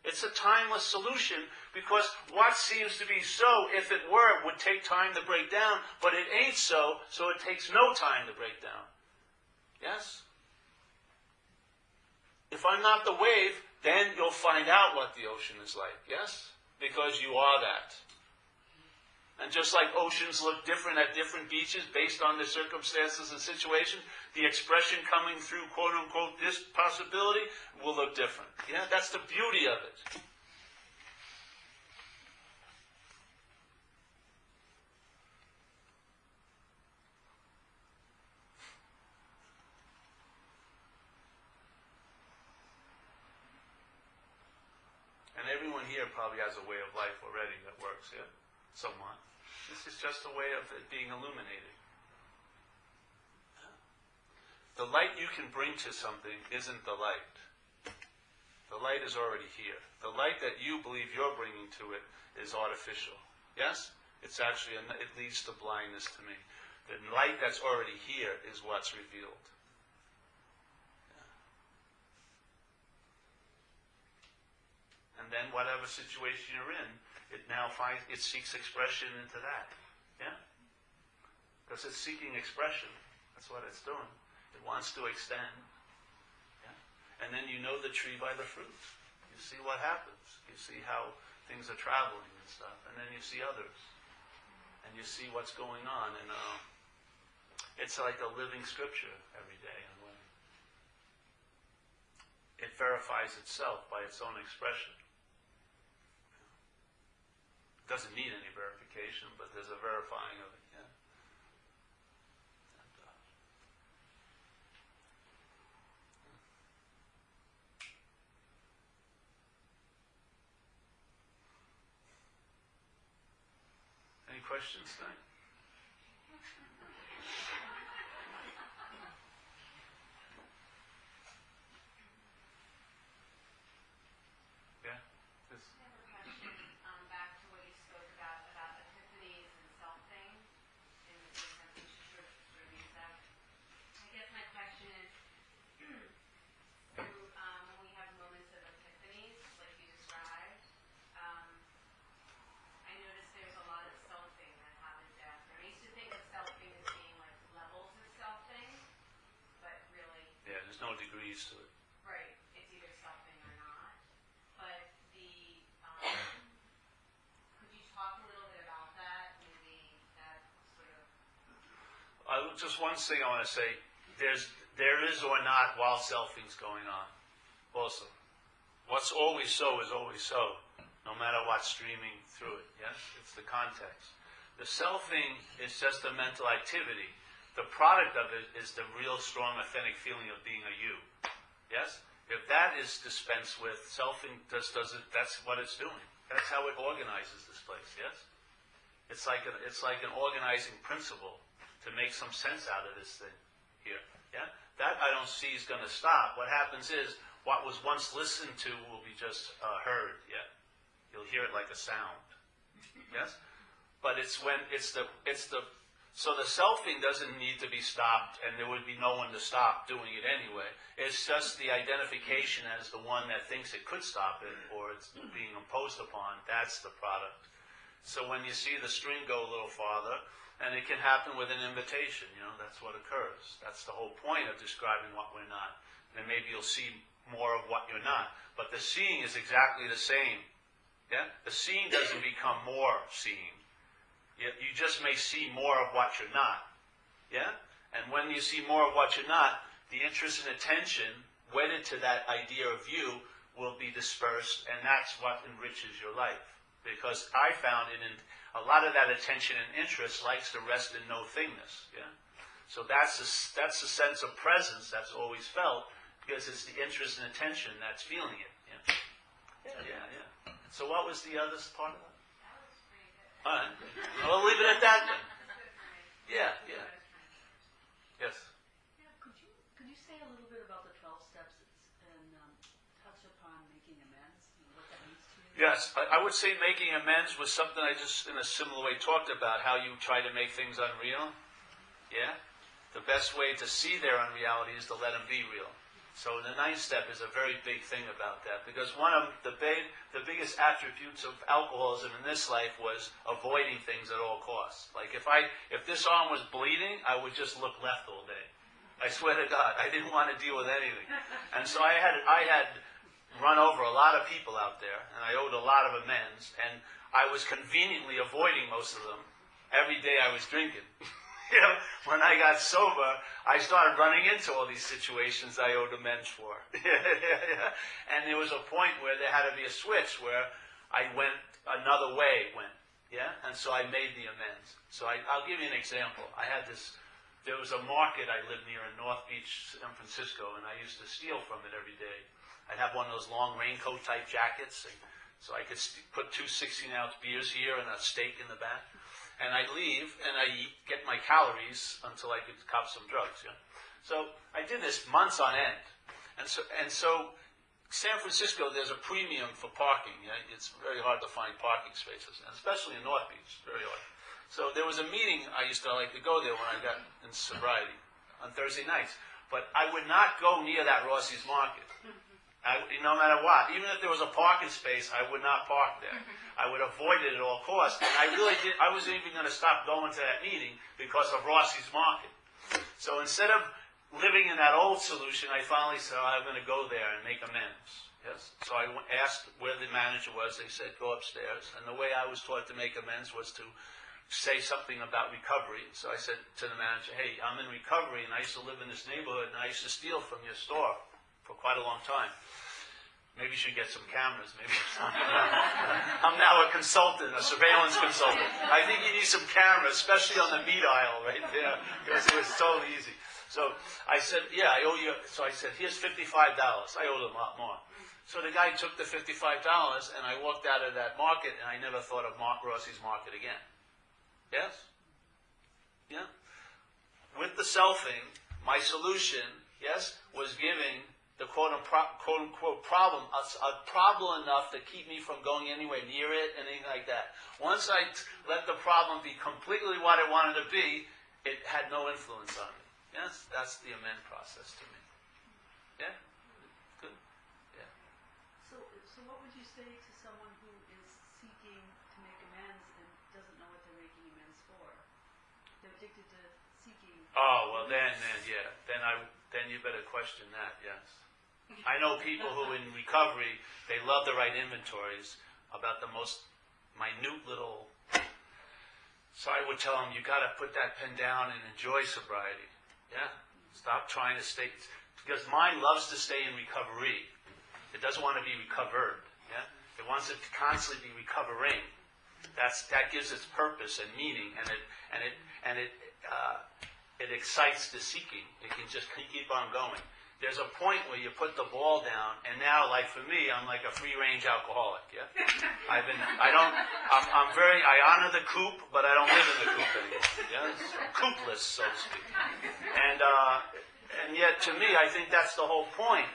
It's a timeless solution, because what seems to be so, if it were, would take time to break down, but it ain't so it takes no time to break down. Yes? If I'm not the wave, then you'll find out what the ocean is like. Yes? Because you are that. And just like oceans look different at different beaches based on the circumstances and situations, the expression coming through, quote-unquote, this possibility will look different. Yeah, that's the beauty of it. And everyone here probably has a way of life already that works, yeah? Somewhat. This is just a way of it being illuminated. The light you can bring to something isn't the light. The light is already here. The light that you believe you're bringing to it is artificial. Yes? It's actually, it leads to blindness to me. The light that's already here is what's revealed. Yeah. And then whatever situation you're in, it seeks expression into that. Yeah? Because it's seeking expression. That's what it's doing. It wants to extend. And then you know the tree by the fruit. You see what happens. You see how things are traveling and stuff. And then you see others. And you see what's going on. And it's like a living scripture every day in a way. It verifies itself by its own expression. It doesn't need any verification, but there's a verifying of it. Yeah. Any questions tonight? Yeah? Yes. I have a question back to what you spoke about epiphanies and self-thing in the Sri Sri. I guess my question is, through when we have moments of epiphanies, like you described, I noticed there's a lot of self-thing that happens after. I used to think of self-thing as being like levels of self-thing, but really... Yeah, there's no degrees to it. Right, it's either self-thing or not. But could you talk a little bit about that? Maybe that sort of... Just one thing I want to say. There is or not while selfing's going on. Also. What's always so is always so. No matter what's streaming through it. Yes? It's the context. The selfing is just a mental activity. The product of it is the real strong authentic feeling of being a you. Yes? If that is dispensed with, selfing just does it, that's what it's doing. That's how it organizes this place, yes? It's like an organizing principle to make some sense out of this thing here. Yeah? That I don't see is going to stop. What happens is, what was once listened to will be just heard, yeah? You'll hear it like a sound. Yes? But so the selfing doesn't need to be stopped, and there would be no one to stop doing it anyway. It's just the identification as the one that thinks it could stop it, or it's being imposed upon. That's the product. So when you see the string go a little farther, and it can happen with an invitation, that's what occurs. That's the whole point of describing what we're not. Then maybe you'll see more of what you're not. But the seeing is exactly the same. Yeah? The seeing doesn't become more seeing. You just may see more of what you're not. Yeah? And when you see more of what you're not, the interest and attention wedded to that idea of you will be dispersed, and that's what enriches your life. Because I found it in a lot of that attention and interest likes to rest in no thingness. Yeah? So that's a sense of presence that's always felt, because it's the interest and attention that's feeling it. Yeah. So what was the other part of that? That was pretty good. All right. We'll leave it at that then. Yeah. Yes. Yeah, could you say a little bit about the 12 steps and touch upon making amends and what that means to you? Yes, I would say making amends was something I just in a similar way talked about, how you try to make things unreal. Yeah? The best way to see their unreality is to let them be real. So the 9th step is a very big thing about that, because one of the biggest attributes of alcoholism in this life was avoiding things at all costs. Like if this arm was bleeding, I would just look left all day. I swear to God, I didn't want to deal with anything. And so I had run over a lot of people out there, and I owed a lot of amends, and I was conveniently avoiding most of them. Every day I was drinking. When I got sober, I started running into all these situations I owed amends for. And there was a point where there had to be a switch where I went another way. And so I made the amends. So I'll give you an example. There was a market I lived near in North Beach, San Francisco, and I used to steal from it every day. I'd have one of those long raincoat type jackets, so I could put 2 16-ounce beers here and a steak in the back. and I leave, and I get my calories until I could cop some drugs. Yeah? So I did this months on end. And so San Francisco, there's a premium for parking. Yeah? It's very hard to find parking spaces, and especially in North Beach, very hard. So there was a meeting, I used to like to go there when I got in sobriety on Thursday nights. But I would not go near that Rossi's Market. No matter what. Even if there was a parking space, I would not park there. I would avoid it at all costs. And I really did. I wasn't even going to stop going to that meeting because of Rossi's Market. So instead of living in that old solution, I finally said, I'm going to go there and make amends. Yes. So I asked where the manager was. They said, go upstairs. And the way I was taught to make amends was to say something about recovery. So I said to the manager, hey, I'm in recovery, and I used to live in this neighborhood, and I used to steal from your store for quite a long time. Maybe you should get some cameras. Maybe I'm now a consultant, a surveillance consultant. I think you need some cameras, especially on the meat aisle right there, because it was totally easy. So I said, yeah, I owe you. So I said, here's $55. I owed him a lot more. So the guy took the $55, and I walked out of that market, and I never thought of Rossi's Market again. Yes? Yeah? With the selfing, my solution, yes, was giving the quote-unquote problem a problem enough to keep me from going anywhere near it and anything like that. Once I let the problem be completely what I wanted to be, it had no influence on me. Yes? That's the amend process to me. Yeah? Good? Yeah. So what would you say to someone who is seeking to make amends and doesn't know what they're making amends for? They're addicted to seeking. Oh, well then you better question that, yes. I know people who in recovery, they love to write inventories about the most minute little. So I would tell them, you got to put that pen down and enjoy sobriety. Yeah? Stop trying to stay, because mind loves to stay in recovery. It doesn't want to be recovered. Yeah? It wants it to constantly be recovering. That gives its purpose and meaning, and it excites the seeking. It can just keep on going. There's a point where you put the ball down, and now, like for me, I'm like a free-range alcoholic. Yeah, I honor the coop, but I don't live in the coop anymore. Yeah, coopless, so to speak. And yet, to me, I think that's the whole point.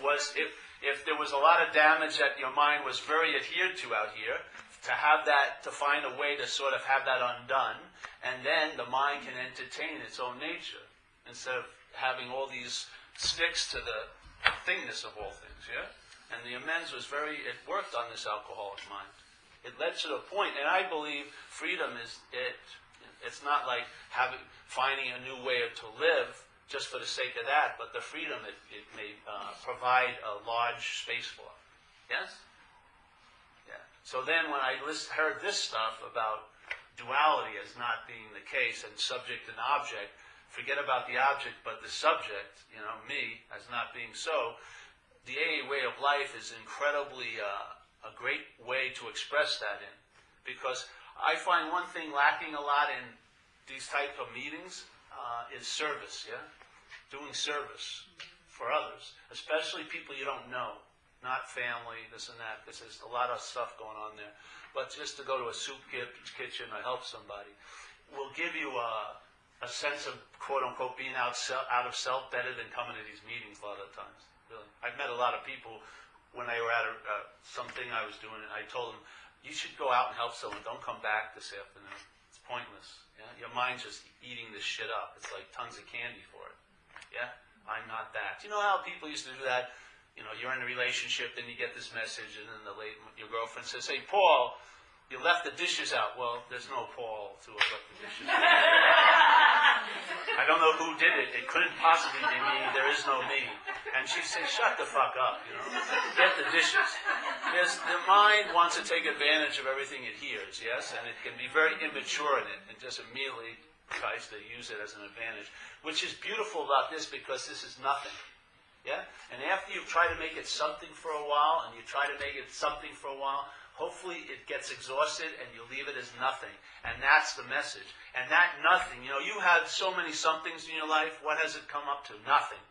Was if there was a lot of damage that your mind was very adhered to out here, to find a way to sort of have that undone, and then the mind can entertain its own nature instead of having all these sticks to the thingness of all things, yeah? And the amends was it worked on this alcoholic mind. It led to the point, and I believe freedom is it. It's not like finding a new way to live just for the sake of that, but the freedom it may provide a large space for. Yes? Yeah. So then when I heard this stuff about duality as not being the case and subject and object, forget about the object, but the subject, me, as not being so, the AA way of life is incredibly a great way to express that in. Because I find one thing lacking a lot in these type of meetings is service, yeah? Doing service for others, especially people you don't know, not family, this and that, because there's a lot of stuff going on there. But just to go to a soup kitchen or help somebody will give you a sense of, quote-unquote, being out of self better than coming to these meetings a lot of times. Really. I've met a lot of people when they were at something I was doing, and I told them, you should go out and help someone. Don't come back this afternoon. It's pointless. Yeah? Your mind's just eating this shit up. It's like tons of candy for it. Yeah? I'm not that. You know how people used to do that? You're in a relationship, then you get this message, and then your girlfriend says, hey, Paul, you left the dishes out. Well, there's no Paul to have left the dishes out. I don't know who did it. It couldn't possibly be me. There is no me. And she said, shut the fuck up, Get the dishes. Yes, the mind wants to take advantage of everything it hears, yes? And it can be very immature in it and just immediately tries to use it as an advantage. Which is beautiful about this because this is nothing. Yeah? And after you try to make it something for a while, and you try to make it something for a while, hopefully it gets exhausted and you leave it as nothing. And that's the message. And that nothing, you had so many somethings in your life, what has it come up to? Nothing.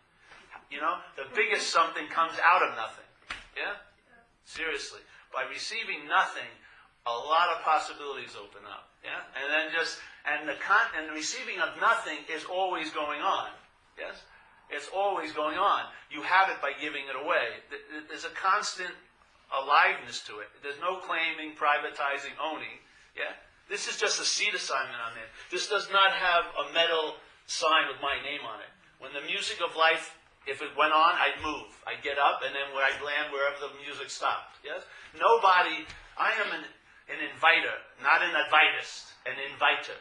The biggest something comes out of nothing. Yeah? Seriously. By receiving nothing, a lot of possibilities open up. Yeah, and then and the receiving of nothing is always going on. Yes, it's always going on. You have it by giving it away. There's a constant aliveness to it. There's no claiming, privatizing, owning. Yeah, this is just a seed assignment on it. This does not have a metal sign with my name on it. When the music of life, if it went on, I'd move. I'd get up, and then I'd land wherever the music stopped. Yes? Nobody, I am an inviter, not an advitist, an inviter,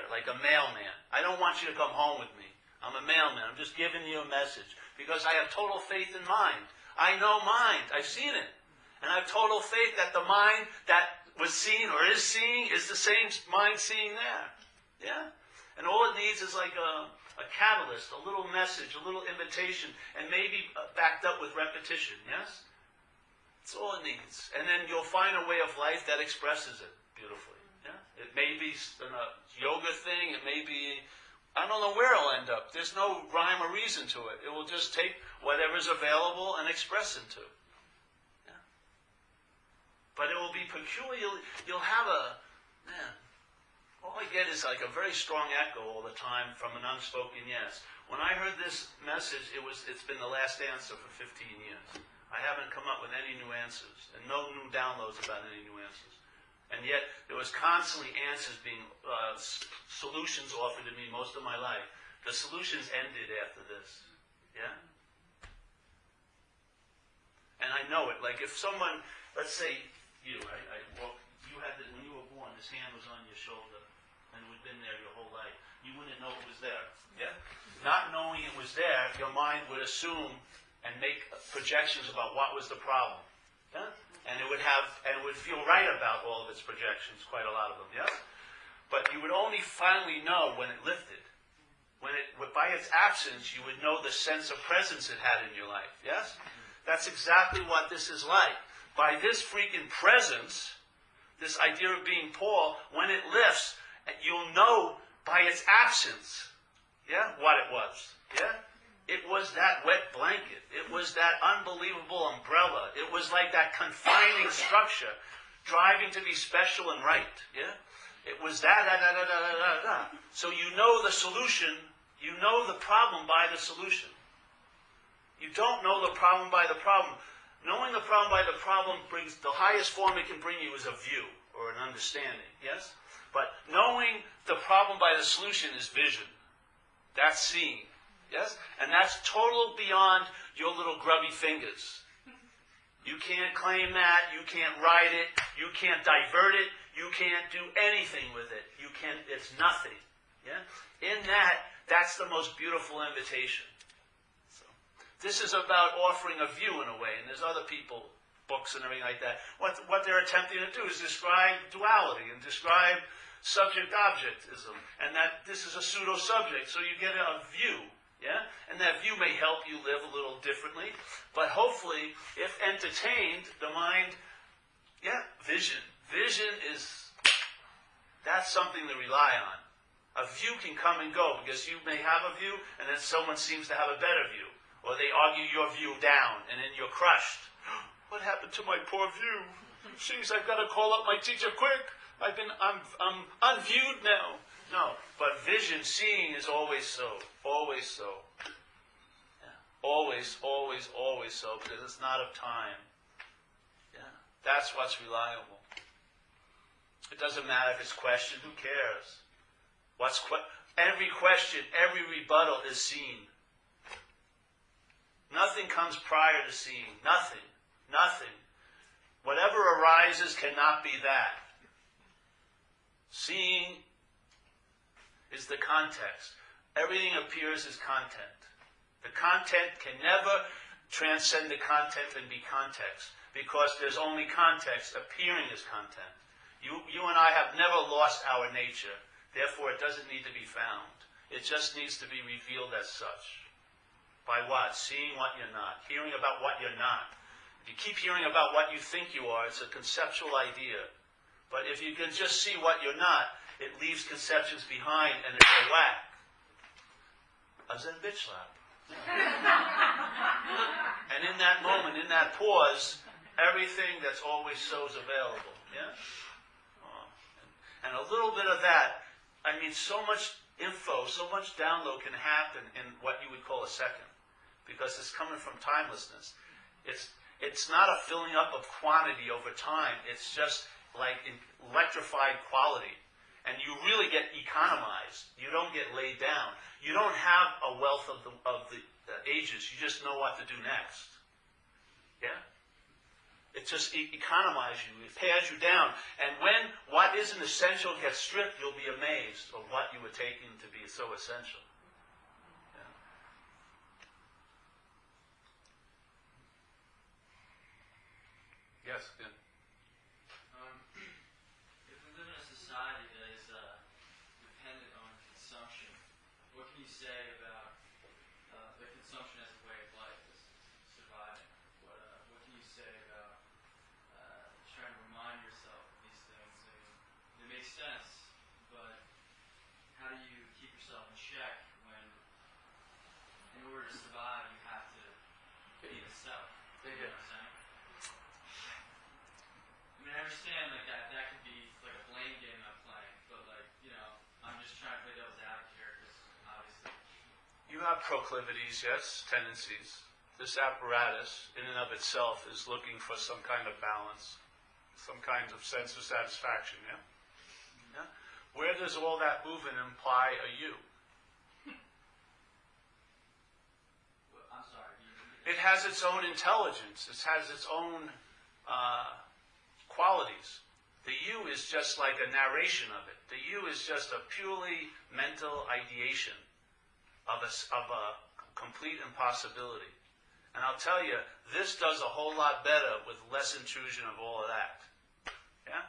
like a mailman. I don't want you to come home with me. I'm a mailman. I'm just giving you a message because I have total faith in mind. I know mind. I've seen it. And I have total faith that the mind that was seen or is seeing is the same mind seeing there. Yeah? And all it needs is like a catalyst, a little message, a little invitation, and maybe backed up with repetition, yes? That's all it needs. And then you'll find a way of life that expresses it beautifully. Yeah? It may be a yoga thing, it may be, I don't know where it'll end up. There's no rhyme or reason to it. It will just take whatever's available and express into. Yeah? But it will be peculiar, you'll have all I get is like a very strong echo all the time from an unspoken yes. When I heard this message, it's been the last answer for 15 years. I haven't come up with any new answers, and no new downloads about any new answers. And yet, there was constantly answers being, solutions offered to me most of my life. The solutions ended after this. Yeah? And I know it. Like if someone, let's say you, you had when you were born, this hand was on your shoulder, and it had been there your whole life. You wouldn't know it was there. Yeah? Not knowing it was there, your mind would assume and make projections about what was the problem. Yeah? And it would feel right about all of its projections, quite a lot of them, yes? But you would only finally know when it lifted. By its absence, you would know the sense of presence it had in your life, yes? That's exactly what this is like. By this freaking presence, this idea of being Paul, when it lifts, you'll know by its absence, yeah, what it was, yeah? It was that wet blanket. It was that unbelievable umbrella. It was like that confining structure, driving to be special and right, yeah? It was that, So you know the solution, you know the problem by the solution. You don't know the problem by the problem. Knowing the problem by the problem brings, the highest form it can bring you is a view or an understanding, yes? But knowing the problem by the solution is vision. That's seeing, yes? And that's total beyond your little grubby fingers. You can't claim that, you can't write it, you can't divert it, you can't do anything with it. It's nothing, yeah? In that's the most beautiful invitation. This is about offering a view in a way, and there's other people, books and everything like that. What they're attempting to do is describe duality and describe subject-objectism, and that this is a pseudo-subject, so you get a view, yeah? And that view may help you live a little differently, but hopefully, if entertained, the mind, yeah, vision. Vision that's something to rely on. A view can come and go, because you may have a view, and then someone seems to have a better view. Or they argue your view down, and then you're crushed. What happened to my poor view? Jeez, I've got to call up my teacher quick. I'm unviewed now. No, but vision, seeing is always so. Always so. Yeah. Always, always, always so, because it's not of time. Yeah. That's what's reliable. It doesn't matter if it's questioned. Who cares? Every question, every rebuttal is seen. Nothing comes prior to seeing. Nothing. Nothing. Whatever arises cannot be that. Seeing is the context. Everything appears as content. The content can never transcend the content and be context, because there's only context appearing as content. You and I have never lost our nature. Therefore, it doesn't need to be found. It just needs to be revealed as such. By what? Seeing what you're not. Hearing about what you're not. If you keep hearing about what you think you are, it's a conceptual idea. But if you can just see what you're not, it leaves conceptions behind and it's a whack. A Zen bitch slap. And in that moment, in that pause, everything that's always so is available. Yeah? Oh, and a little bit of that, I mean, so much info, so much download can happen in what you would call a second, because it's coming from timelessness. It's not a filling up of quantity over time. It's just like electrified quality. And you really get economized. You don't get laid down. You don't have a wealth of the ages. You just know what to do next. Yeah? It just economizes you. It pairs you down. And when what isn't essential gets stripped, you'll be amazed of what you were taking to be so essential. Yeah. Yes, good. If we live in a society that is dependent on consumption, what can you say about the consumption as a way of life, as surviving? What can you say about trying to remind yourself of these things? I mean, they make sense, but how do you keep yourself in check when, in order to survive, you have to be the self? You know what I'm saying? I mean, I understand like that could be like a blame game I'm playing, but like, you know, I'm just trying to play devil's advocate here because obviously. You have proclivities, yes, tendencies. This apparatus, in and of itself, is looking for some kind of balance, some kind of sense of satisfaction, yeah? Yeah? Where does all that movement imply a you? Well, I'm sorry. It has its own intelligence. It has its own qualities. The you is just like a narration of it. The you is just a purely mental ideation of a complete impossibility. And I'll tell you, this does a whole lot better with less intrusion of all of that. Yeah?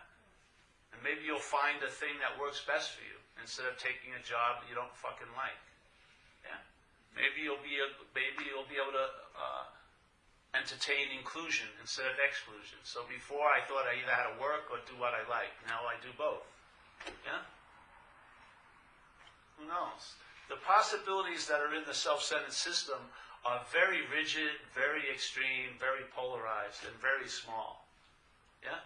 And maybe you'll find a thing that works best for you instead of taking a job that you don't fucking like. Yeah? Maybe you'll be able to entertain inclusion instead of exclusion. So before I thought I either had to work or do what I like. Now I do both. Yeah? Who knows? The possibilities that are in the self-centered system are very rigid, very extreme, very polarized, and very small. Yeah?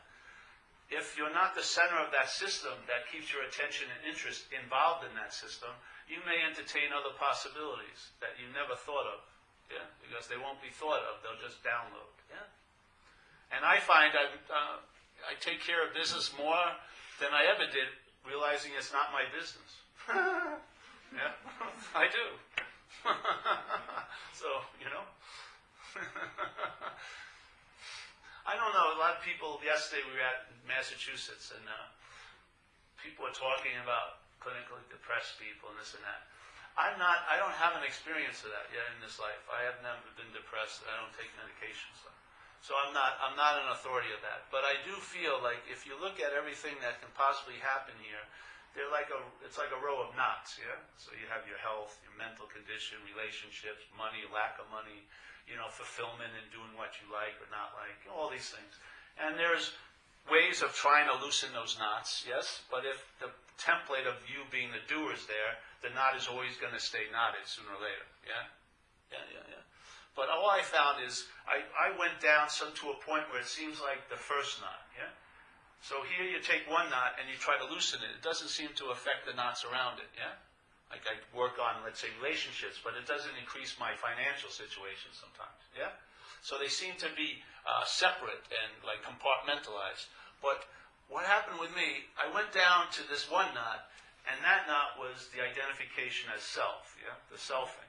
If you're not the center of that system that keeps your attention and interest involved in that system, you may entertain other possibilities that you never thought of. Yeah, because they won't be thought of; they'll just download. Yeah, and I find I take care of business more than I ever did, realizing it's not my business. Yeah, I do. So you know, I don't know. A lot of people. Yesterday we were at Massachusetts, and people were talking about clinically depressed people and this and that. I don't have an experience of that yet in this life. I have never been depressed. I don't take medications. So I'm not an authority of that. But I do feel like if you look at everything that can possibly happen here, it's like a row of knots, yeah? So you have your health, your mental condition, relationships, money, lack of money, fulfillment in doing what you like or not like, all these things. And there's ways of trying to loosen those knots, yes? But if the template of you being the doer is there, the knot is always going to stay knotted sooner or later. Yeah? Yeah. But all I found is I went down to a point where it seems like the first knot. Yeah? So here you take one knot and you try to loosen it. It doesn't seem to affect the knots around it. Yeah? Like I work on, let's say, relationships, but it doesn't increase my financial situation sometimes. Yeah? So they seem to be separate and like compartmentalized. But what happened with me, I went down to this one knot, and that knot was the identification as self, yeah, the selfing.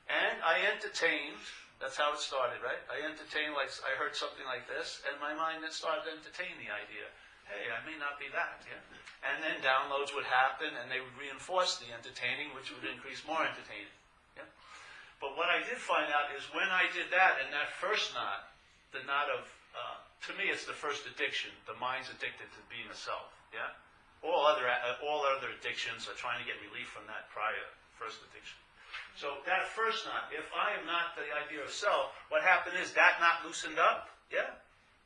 And I entertained, that's how it started, right? I entertained, like I heard something like this, and my mind then started to entertain the idea, hey, I may not be that, yeah? And then downloads would happen, and they would reinforce the entertaining, which would increase more entertaining, yeah? But what I did find out is when I did that, and that first knot, the knot of, to me it's the first addiction, the mind's addicted to being a self, yeah? All other addictions are trying to get relief from that prior first addiction. So that first knot, if I am not the idea of self, what happened is that knot loosened up, yeah?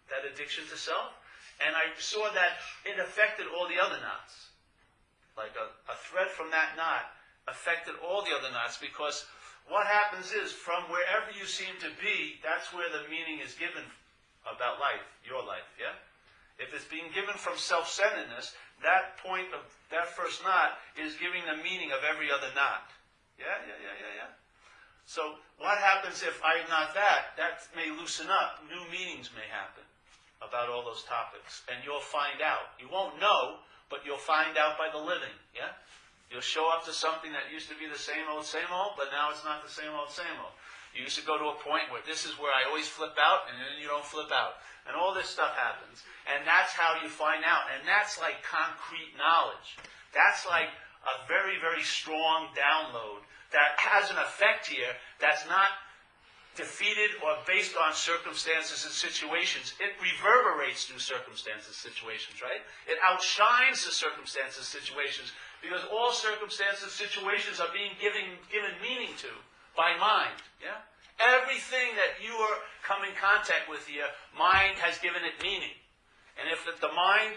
That addiction to self. And I saw that it affected all the other knots. Like a thread from that knot affected all the other knots, because what happens is from wherever you seem to be, that's where the meaning is given about life, your life, yeah? If it's being given from self-centeredness, that point of that first knot is giving the meaning of every other knot. Yeah. So what happens if I knot that? That may loosen up. New meanings may happen about all those topics. And you'll find out. You won't know, but you'll find out by the living. Yeah? You'll show up to something that used to be the same old, but now it's not the same old. You used to go to a point where this is where I always flip out, and then you don't flip out. And all this stuff happens. And that's how you find out. And that's like concrete knowledge. That's like a very, very strong download that has an effect here that's not defeated or based on circumstances and situations. It reverberates through circumstances, situations, right? It outshines the circumstances, situations, because all circumstances, situations are being given meaning to by mind, yeah? Everything that you are come in contact with here, mind has given it meaning. And if the mind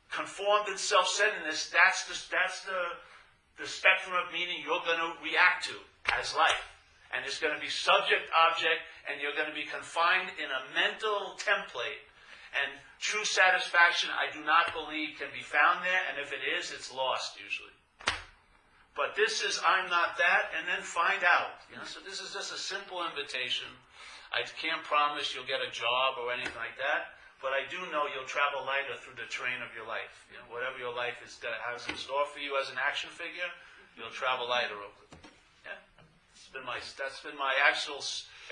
conformed in self-centeredness, that's the spectrum of meaning you're going to react to as life. And it's going to be subject-object, and you're going to be confined in a mental template. And true satisfaction, I do not believe, can be found there, and if it is, it's lost usually. But this is, I'm not that, and then find out. You know? So this is just a simple invitation. I can't promise you'll get a job or anything like that, but I do know you'll travel lighter through the train of your life. You know, whatever your life has in store for you as an action figure, you'll travel lighter over it. Yeah? That's been my actual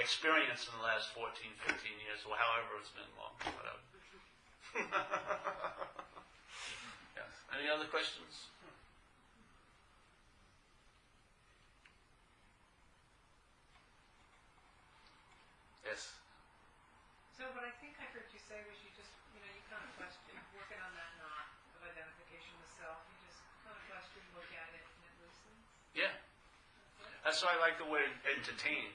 experience in the last 14, 15 years, or however it's been long. Whatever. Yes. Any other questions? Yes. So what I think I heard you say was you just, you kind of question, working on that knot of identification with self, you just kind of question, look at it, and it loosens? Yeah. That's why I like the word entertain.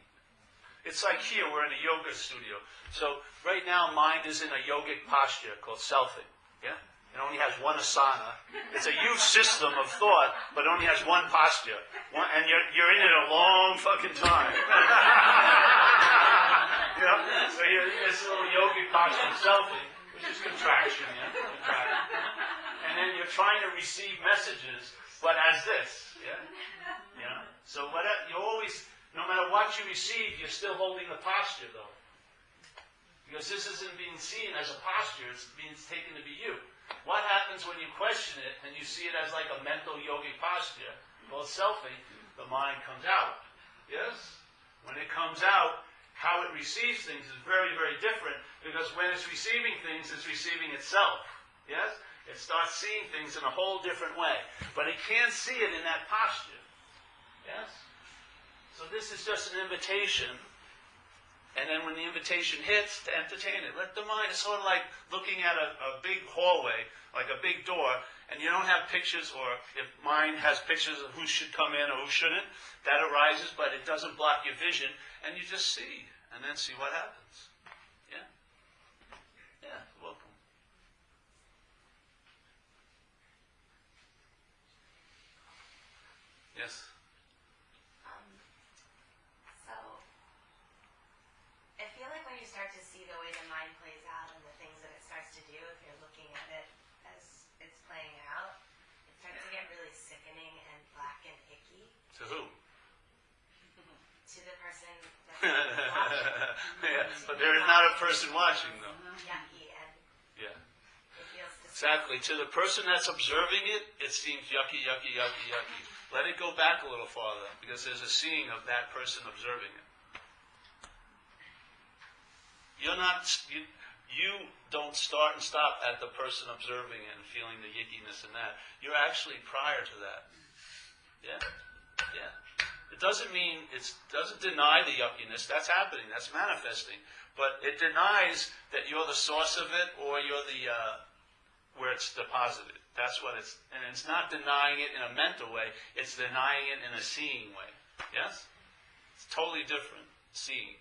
It's like here, we're in a yoga studio. So right now, mind is in a yogic posture called selfing. Yeah? It only has one asana. It's a huge system of thought, but only has one posture. And you're in it a long fucking time. You know? So you're in this little yogic posture of selfing, which is contraction. Yeah? Contraction. And then you're trying to receive messages, but as this. Yeah? Yeah? So you always, no matter what you receive, you're still holding the posture, though. Because this isn't being seen as a posture, it's being taken to be you. What happens when you question it and you see it as like a mental yogic posture called selfing? The mind comes out. Yes? When it comes out, how it receives things is very, very different, because when it's receiving things, it's receiving itself. Yes? It starts seeing things in a whole different way. But it can't see it in that posture. Yes? So this is just an invitation. And then when the invitation hits, to entertain it. Let the mind, it's sort of like looking at a big hallway, like a big door, and you don't have pictures, or if mind has pictures of who should come in or who shouldn't, that arises, but it doesn't block your vision, and you just see, and then see what happens. Yeah? Yeah, welcome. Yes? I feel like when you start to see the way the mind plays out and the things that it starts to do, if you're looking at it as it's playing out, it starts to get really sickening and black and icky. To who? To the person that's watching. Yeah, but there is not a person watching, though. Yucky, and Yeah. it feels disgusting. Exactly. To the person that's observing it, it seems yucky, yucky, yucky, yucky. Let it go back a little farther, because there's a seeing of that person observing it. You don't start and stop at the person observing it and feeling the yickiness in that. You're actually prior to that. Yeah? Yeah. It doesn't mean, it doesn't deny the yuckiness. That's happening. That's manifesting. But it denies that you're the source of it, or you're the, where it's deposited. That's what it's, and it's not denying it in a mental way. It's denying it in a seeing way. Yes? It's totally different. Seeing.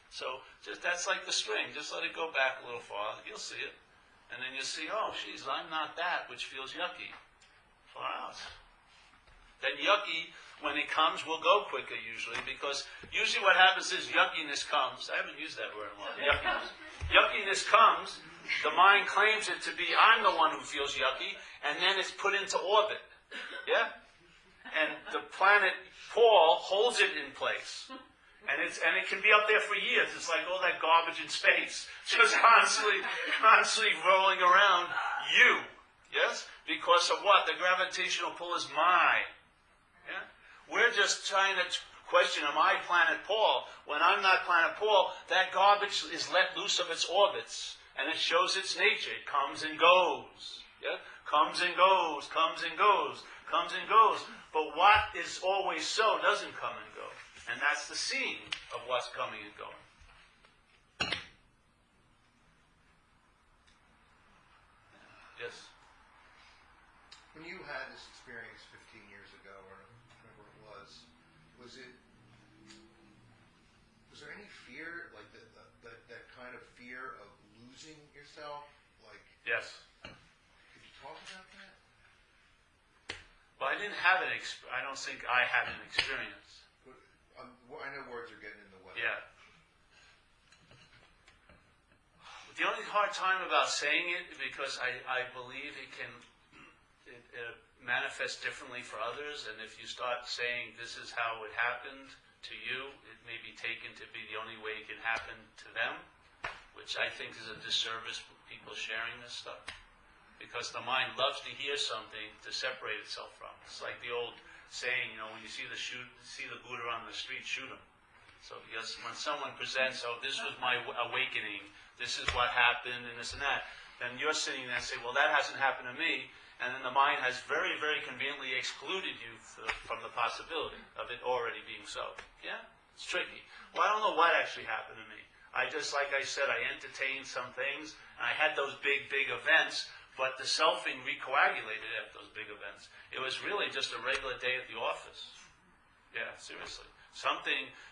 So that's like the string. Just let it go back a little farther. You'll see it. And then you'll see, oh, geez, I'm not that, which feels yucky for us. Then yucky, when it comes, will go quicker usually, because usually what happens is yuckiness comes. I haven't used that word in a while. Yuckiness. yuckiness comes, the mind claims it to be, I'm the one who feels yucky, and then it's put into orbit. Yeah? And the planet Paul holds it in place. And it can be up there for years. It's like all that garbage in space, just constantly rolling around you. Yes? Because of what? The gravitational pull is mine. Yeah? We're just trying to question, am I planet Paul? When I'm not planet Paul, that garbage is let loose of its orbits. And it shows its nature. It comes and goes. Yeah? Comes and goes, comes and goes, comes and goes. But what is always so doesn't come and go. And that's the seeing of what's coming and going. Yes? When you had this experience 15 years ago, or whatever it was there any fear, like that kind of fear of losing yourself? Like, Yes. could you talk about that? Well, I didn't have I don't think I had an experience. I know words are getting in the way. Yeah. The only hard time about saying it, because I believe it manifests differently for others, and if you start saying this is how it happened to you, it may be taken to be the only way it can happen to them, which I think is a disservice for people sharing this stuff. Because the mind loves to hear something to separate itself from. It's like the old saying, when you see the Buddha on the street, shoot him. So because when someone presents, this was my awakening, this is what happened, and this and that, then you're sitting there and say, well, that hasn't happened to me, and then the mind has very, very conveniently excluded you from the possibility of it already being so. Yeah? It's tricky. Well, I don't know what actually happened to me. Like I said, I entertained some things, and I had those big, big events, but the selfing recoagulated after those big events. It was really just a regular day at the office. Yeah, seriously.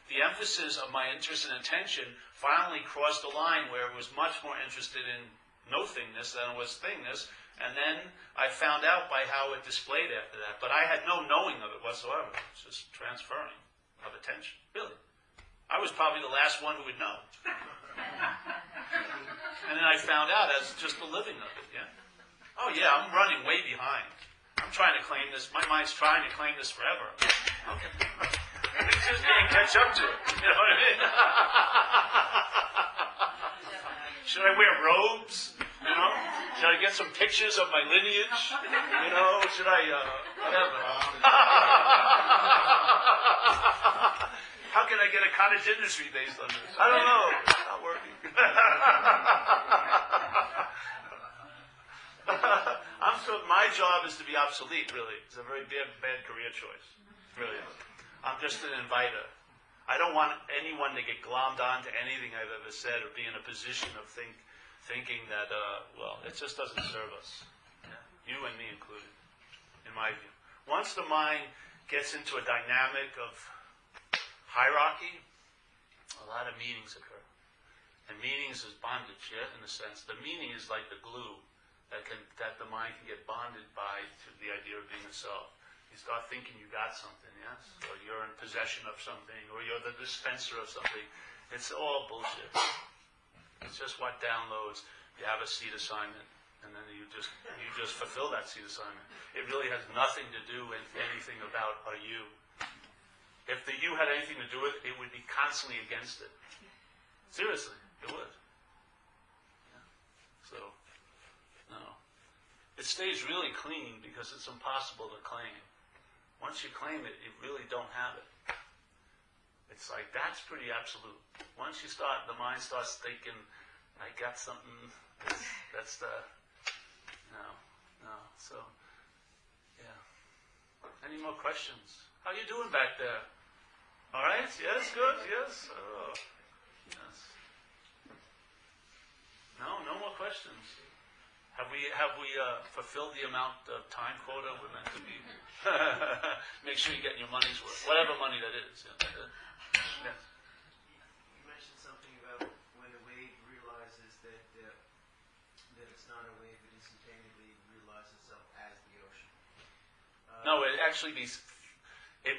The emphasis of my interest and attention finally crossed the line where it was much more interested in no-thingness than it was thingness, and then I found out by how it displayed after that. But I had no knowing of it whatsoever. It's just transferring of attention, really. I was probably the last one who would know. And then I found out as just the living of it, yeah? Oh yeah, I'm running way behind. I'm trying to claim this. My mind's trying to claim this forever. Okay. It's just can't catch up to it. You know what I mean? Should I wear robes? Should I get some pictures of my lineage? Should I, whatever. How can I get a cottage industry based on this? I don't know. It's not working. My job is to be obsolete, really. It's a very bad career choice. Really. I'm just an inviter. I don't want anyone to get glommed on to anything I've ever said or be in a position of thinking that, it just doesn't serve us. You and me included, in my view. Once the mind gets into a dynamic of hierarchy, a lot of meanings occur. And meanings is bondage, yeah, in a sense. The meaning is like the glue that the mind can get bonded by to the idea of being a self. You start thinking you got something, yes? Or you're in possession of something, or you're the dispenser of something. It's all bullshit. It's just what downloads. You have a seed assignment, and then you just fulfill that seed assignment. It really has nothing to do with anything about a you. If the you had anything to do with it, it would be constantly against it. Seriously, it would. Yeah. So, no. It stays really clean because it's impossible to claim. Once you claim it, you really don't have it. It's like, that's pretty absolute. Once the mind starts thinking, I got something, that's the, no. So, yeah. Any more questions? How you doing back there? All right? Yes, good, yes. Oh, yes. No more questions. Have we fulfilled the amount of time quota we're meant to be? Make sure you get your money's worth, whatever money that is. Yeah. Yes. You mentioned something about when a wave realizes that it's not a wave, it instantaneously realizes itself as the ocean. No, it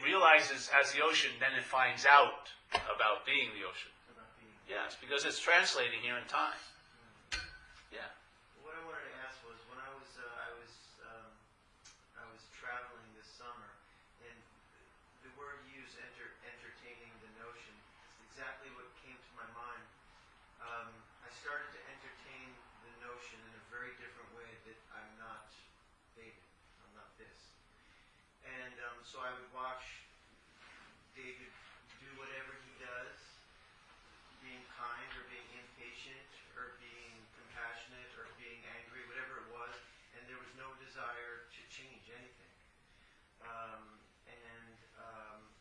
realizes as the ocean, then it finds out about being the ocean. Yes, because it's translating here in time. Yeah. What I wanted to ask was when I was traveling this summer, and the word used, entertaining the notion, is exactly what came to my mind. I started to entertain the notion in a very different way that I'm not David. I'm not this. And so I would watch David do whatever he does, being kind or being impatient or being compassionate or being angry, whatever it was, and there was no desire to change anything.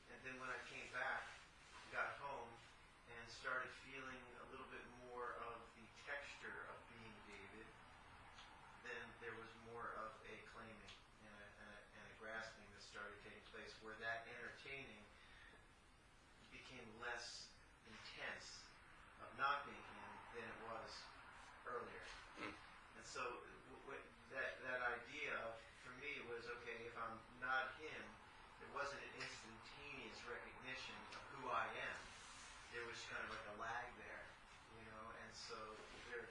And then when I came back, got home, and started feeling a little bit more of the texture of being David, then there was more of a claiming and a grasping that started taking place, where that entertaining became less intense of not being him than it was earlier. And so that idea of, for me, was, okay, if I'm not him, it wasn't an instantaneous recognition of who I am. There was kind of like a lag there, and so there,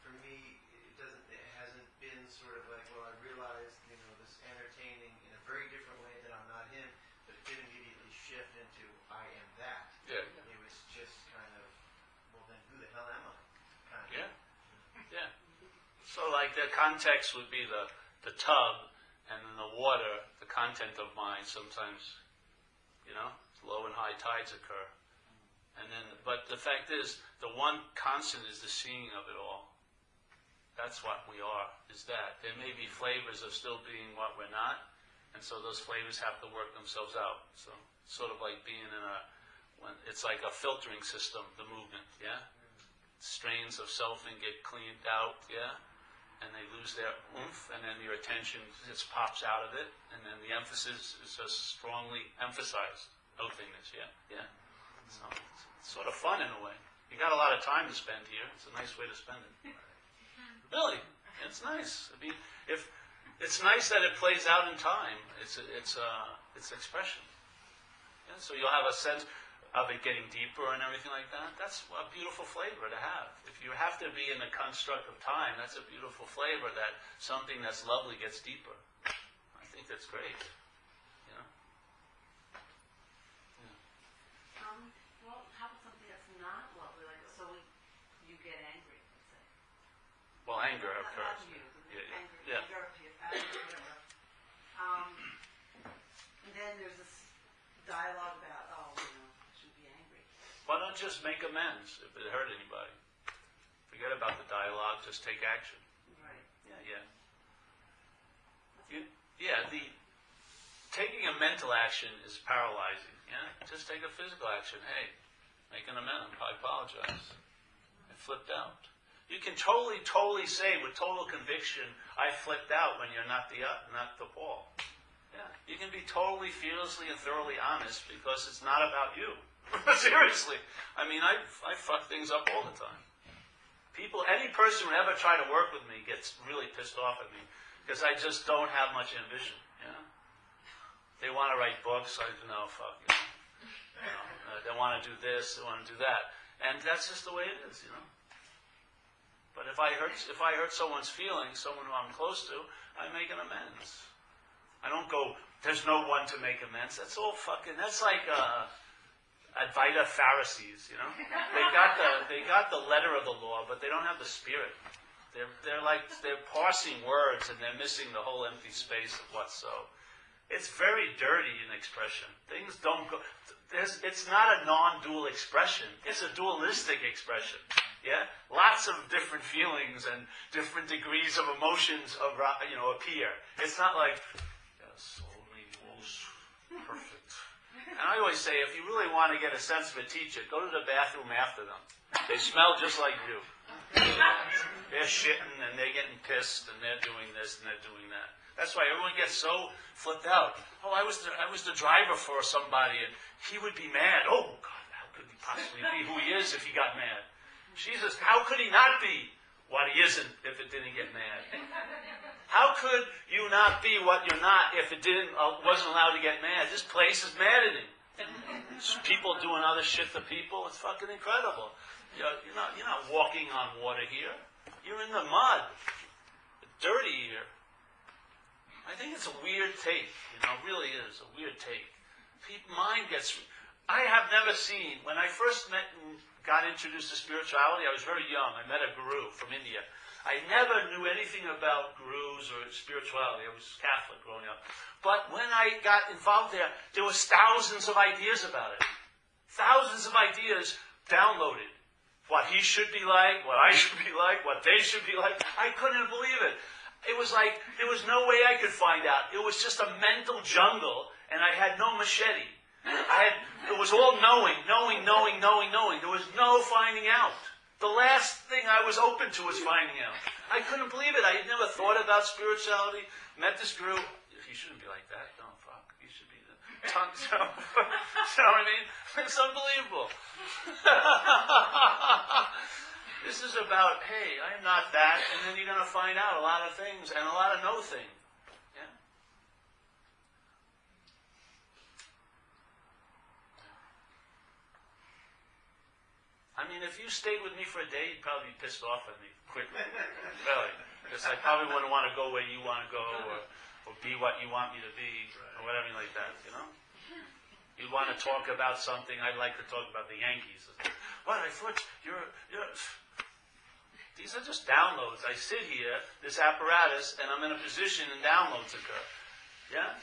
for me, it hasn't been sort of like, well, I realized, this entertaining in a very different way that I'm not him, but it didn't immediately shift into I am that. Yeah. It was just kind of, well, then who the hell am I? Kind of. Yeah. Yeah. So like the context would be the tub, and in the water, the content of mind sometimes, low and high tides occur. And then, but the fact is, the one constant is the seeing of it all. That's what we are, is that. There may be flavors of still being what we're not, and so those flavors have to work themselves out. So it's sort of like being in it's like a filtering system, the movement, yeah? Strains of selfing get cleaned out, yeah? And they lose their oomph, and then your attention just pops out of it, and then the emphasis is just strongly emphasized. Nothingness, yeah. So it's sort of fun in a way. You got a lot of time to spend here. It's a nice way to spend it. Really, it's nice. I mean, it's nice that it plays out in time. It's expression. Yeah, so you'll have a sense of it getting deeper and everything like that. That's a beautiful flavor to have. If you have to be in the construct of time, that's a beautiful flavor that something that's lovely gets deeper. I think that's great. Well, how about something that's not lovely? Like, so you get angry, let's say. Well, anger Not occurs. you, Yeah. anger, whatever. And then there's this dialogue about, I shouldn't be angry. Why don't just make amends if it hurt anybody? Forget about the dialogue. Just take action. Right. Yeah. Taking a mental action is paralyzing. Yeah, just take a physical action. Hey, make an amendment. I apologize. I flipped out. You can totally say with total conviction, I flipped out when you're not the Paul. Yeah, you can be totally, fearlessly, and thoroughly honest because it's not about you. Seriously, I mean, I fuck things up all the time. Any person who ever try to work with me gets really pissed off at me because I just don't have much ambition. They want to write books. I know, fuck. They want to do this. They want to do that, and that's just the way it is. But if I hurt someone's feelings, someone who I'm close to, I make an amends. I don't go, there's no one to make amends. That's all fucking. That's like Advaita Pharisees. They got the letter of the law, but they don't have the spirit. They're parsing words and they're missing the whole empty space of what's so. It's very dirty in expression. Things don't go. It's not a non-dual expression. It's a dualistic expression. Yeah, lots of different feelings and different degrees of emotions appear. It's not like only was perfect. And I always say, if you really want to get a sense of a teacher, go to the bathroom after them. They smell just like you. They're shitting and they're getting pissed and they're doing this and they're doing that. That's why everyone gets so flipped out. Oh, I was the driver for somebody, and he would be mad. Oh God, how could he possibly be who he is if he got mad? Jesus, how could he not be what he isn't if it didn't get mad? How could you not be what you're not if it wasn't allowed to get mad? This place is maddening. People doing other shit to people. It's fucking incredible. You're not walking on water here. You're in the mud. Dirty here. I think it's a weird take. Really is a weird take. Mind gets... I have never seen... When I first met and got introduced to spirituality, I was very young. I met a guru from India. I never knew anything about gurus or spirituality. I was Catholic growing up. But when I got involved there was thousands of ideas about it. Thousands of ideas downloaded. What he should be like, what I should be like, what they should be like. I couldn't believe it. It was like, there was no way I could find out. It was just a mental jungle, and I had no machete. It was all knowing. There was no finding out. The last thing I was open to was finding out. I couldn't believe it. I had never thought about spirituality. Met this guru. He shouldn't be like that. No, fuck. He should be the tongue. You know what I mean? It's unbelievable. This is about, hey, I'm not that, and then you're going to find out a lot of things and a lot of no thing. Yeah. I mean, if you stayed with me for a day, you'd probably be pissed off at me quickly. Really. Because I probably wouldn't want to go where you want to go, or be what you want me to be, or whatever like that, You'd want to talk about something. I'd like to talk about the Yankees. What? I thought you're... These are just downloads. I sit here, this apparatus, and I'm in a position and downloads occur. Yeah?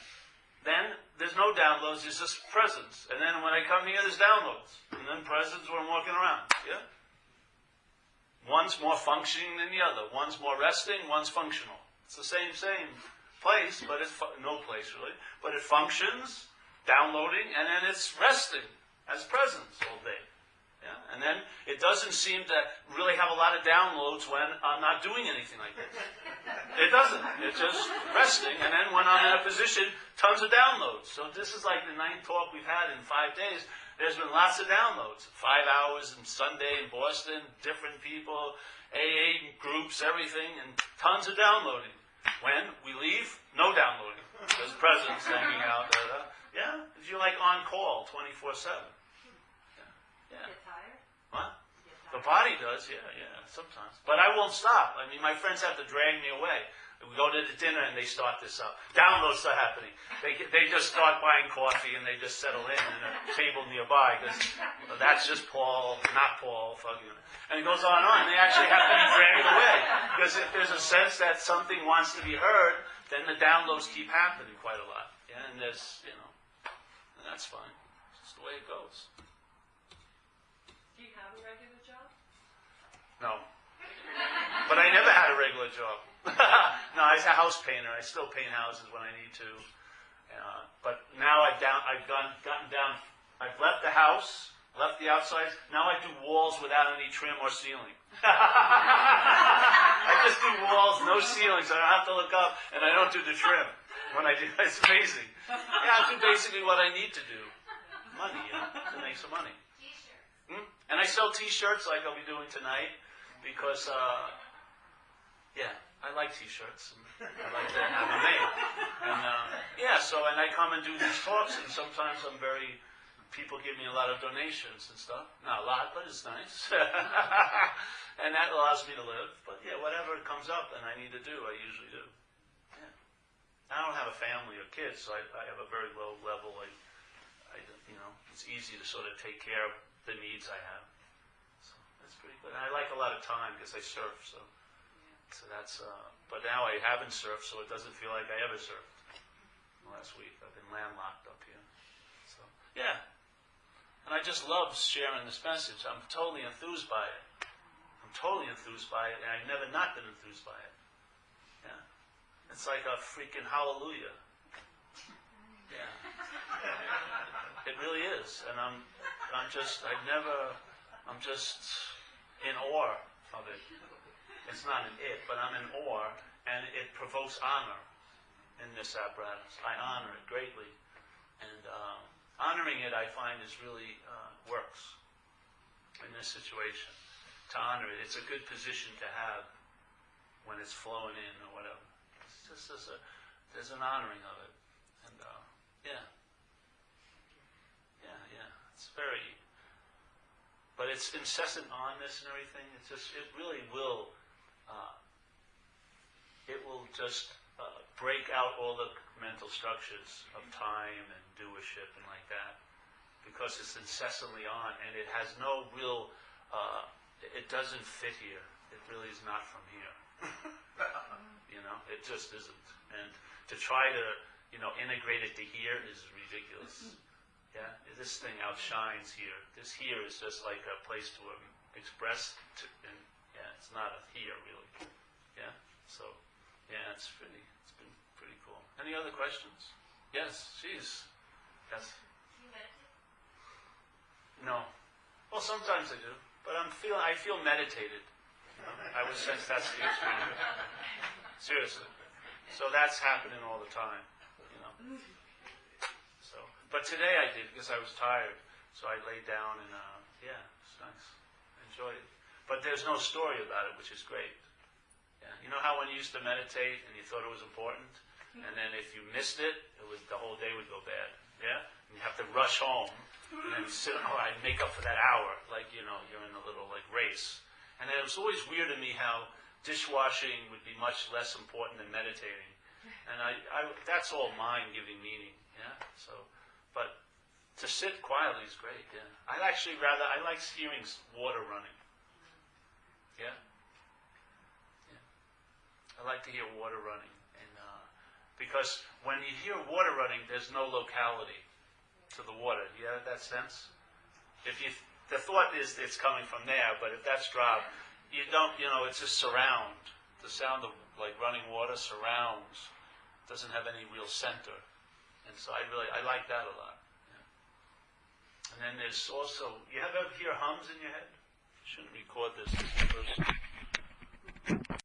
Then there's no downloads, there's just presence. And then when I come here, there's downloads. And then presence when I'm walking around. Yeah? One's more functioning than the other. One's more resting, one's functional. It's the same place, but it's no place really. But it functions, downloading, and then it's resting as presence all day. Yeah? And then it doesn't seem to really have a lot of downloads when I'm not doing anything like this. It doesn't. It's just resting. And then when I'm in a position, tons of downloads. So this is like the 9th talk we've had in 5 days. There's been lots of downloads. 5 hours on Sunday in Boston, different people, AA groups, everything, and tons of downloading. When we leave, no downloading. There's presence hanging out. Yeah? If you're like on call 24/7. Yeah. Get tired? What? The body does, yeah, sometimes. But I won't stop. I mean, my friends have to drag me away. We go to the dinner and they start this up. Downloads are happening. They just start buying coffee and they just settle in a table nearby because that's just Paul, not Paul, fucking. And it goes on and on. They actually have to be dragged away because if there's a sense that something wants to be heard, then the downloads keep happening quite a lot. Yeah, and there's, and that's fine. It's just the way it goes. Do you have a regular job? No. But I never had a regular job. No, I was a house painter. I still paint houses when I need to. But now I've gotten down. I've left the house, left the outside. Now I do walls without any trim or ceiling. I just do walls, no ceiling, so I don't have to look up, and I don't do the trim. When I do, it's amazing. Yeah, I do basically what I need to do. Money, to make some money. And I sell T-shirts like I'll be doing tonight because, I like T-shirts. And I like to have them made. And, and I come and do these talks, and sometimes people give me a lot of donations and stuff. Not a lot, but it's nice. And that allows me to live. But whatever comes up and I need to do, I usually do. Yeah. I don't have a family or kids, so I have a very low level. It's easy to sort of take care of the needs I have. So that's pretty good. And I like a lot of time because I surf, so that's, but now I haven't surfed, so it doesn't feel like I ever surfed. Last week, I've been landlocked up here. So, yeah. And I just love sharing this message. I'm totally enthused by it. And I've never not been enthused by it. Yeah. It's like a freaking hallelujah. Yeah. It really is. And I'm just in awe of it. It's not an it, but I'm in awe, and it provokes honor in this apparatus. I honor it greatly. And honoring it, I find, is really works in this situation. To honor it, it's a good position to have when it's flowing in or whatever. It's just there's an honoring of it. And, but it's incessant onness and everything. It's just, it really will, it will just break out all the mental structures of time and doership and like that, because it's incessantly on, and it has no real, it doesn't fit here. It really is not from here. You know, it just isn't. And to try to, you know, integrate it to here is ridiculous. Yeah, this thing outshines here. This here is just like a place to express, and yeah, it's not a here really. Yeah, so yeah, it's been pretty cool. Any other questions? Yes, geez. Yes. Do you meditate? No. Well, sometimes I do, but I feel meditated. You know? I would sense that's the extreme. Seriously. So that's happening all the time. You know. So, but today I did because I was tired. So I laid down and yeah, it's nice. I enjoyed it. But there's no story about it, which is great. Yeah. You know how when you used to meditate and you thought it was important, and then if you missed it, the whole day would go bad. Yeah. And you have to rush home and then sit. Oh, I'd make up for that hour, like you know, you're in a little like race. And it was always weird to me how dishwashing would be much less important than meditating. And that's all mind giving meaning. Yeah. So, but to sit quietly is great. Yeah. I like hearing water running. Yeah. Yeah. I like to hear water running, and because when you hear water running, there's no locality to the water. You have that sense? The thought is it's coming from there, but if that's dropped, you don't. You know, it's just surround. The sound of like running water surrounds. Doesn't have any real center, and so I like that a lot. Yeah. And then there's also, you ever hear hums in your head? You shouldn't record this.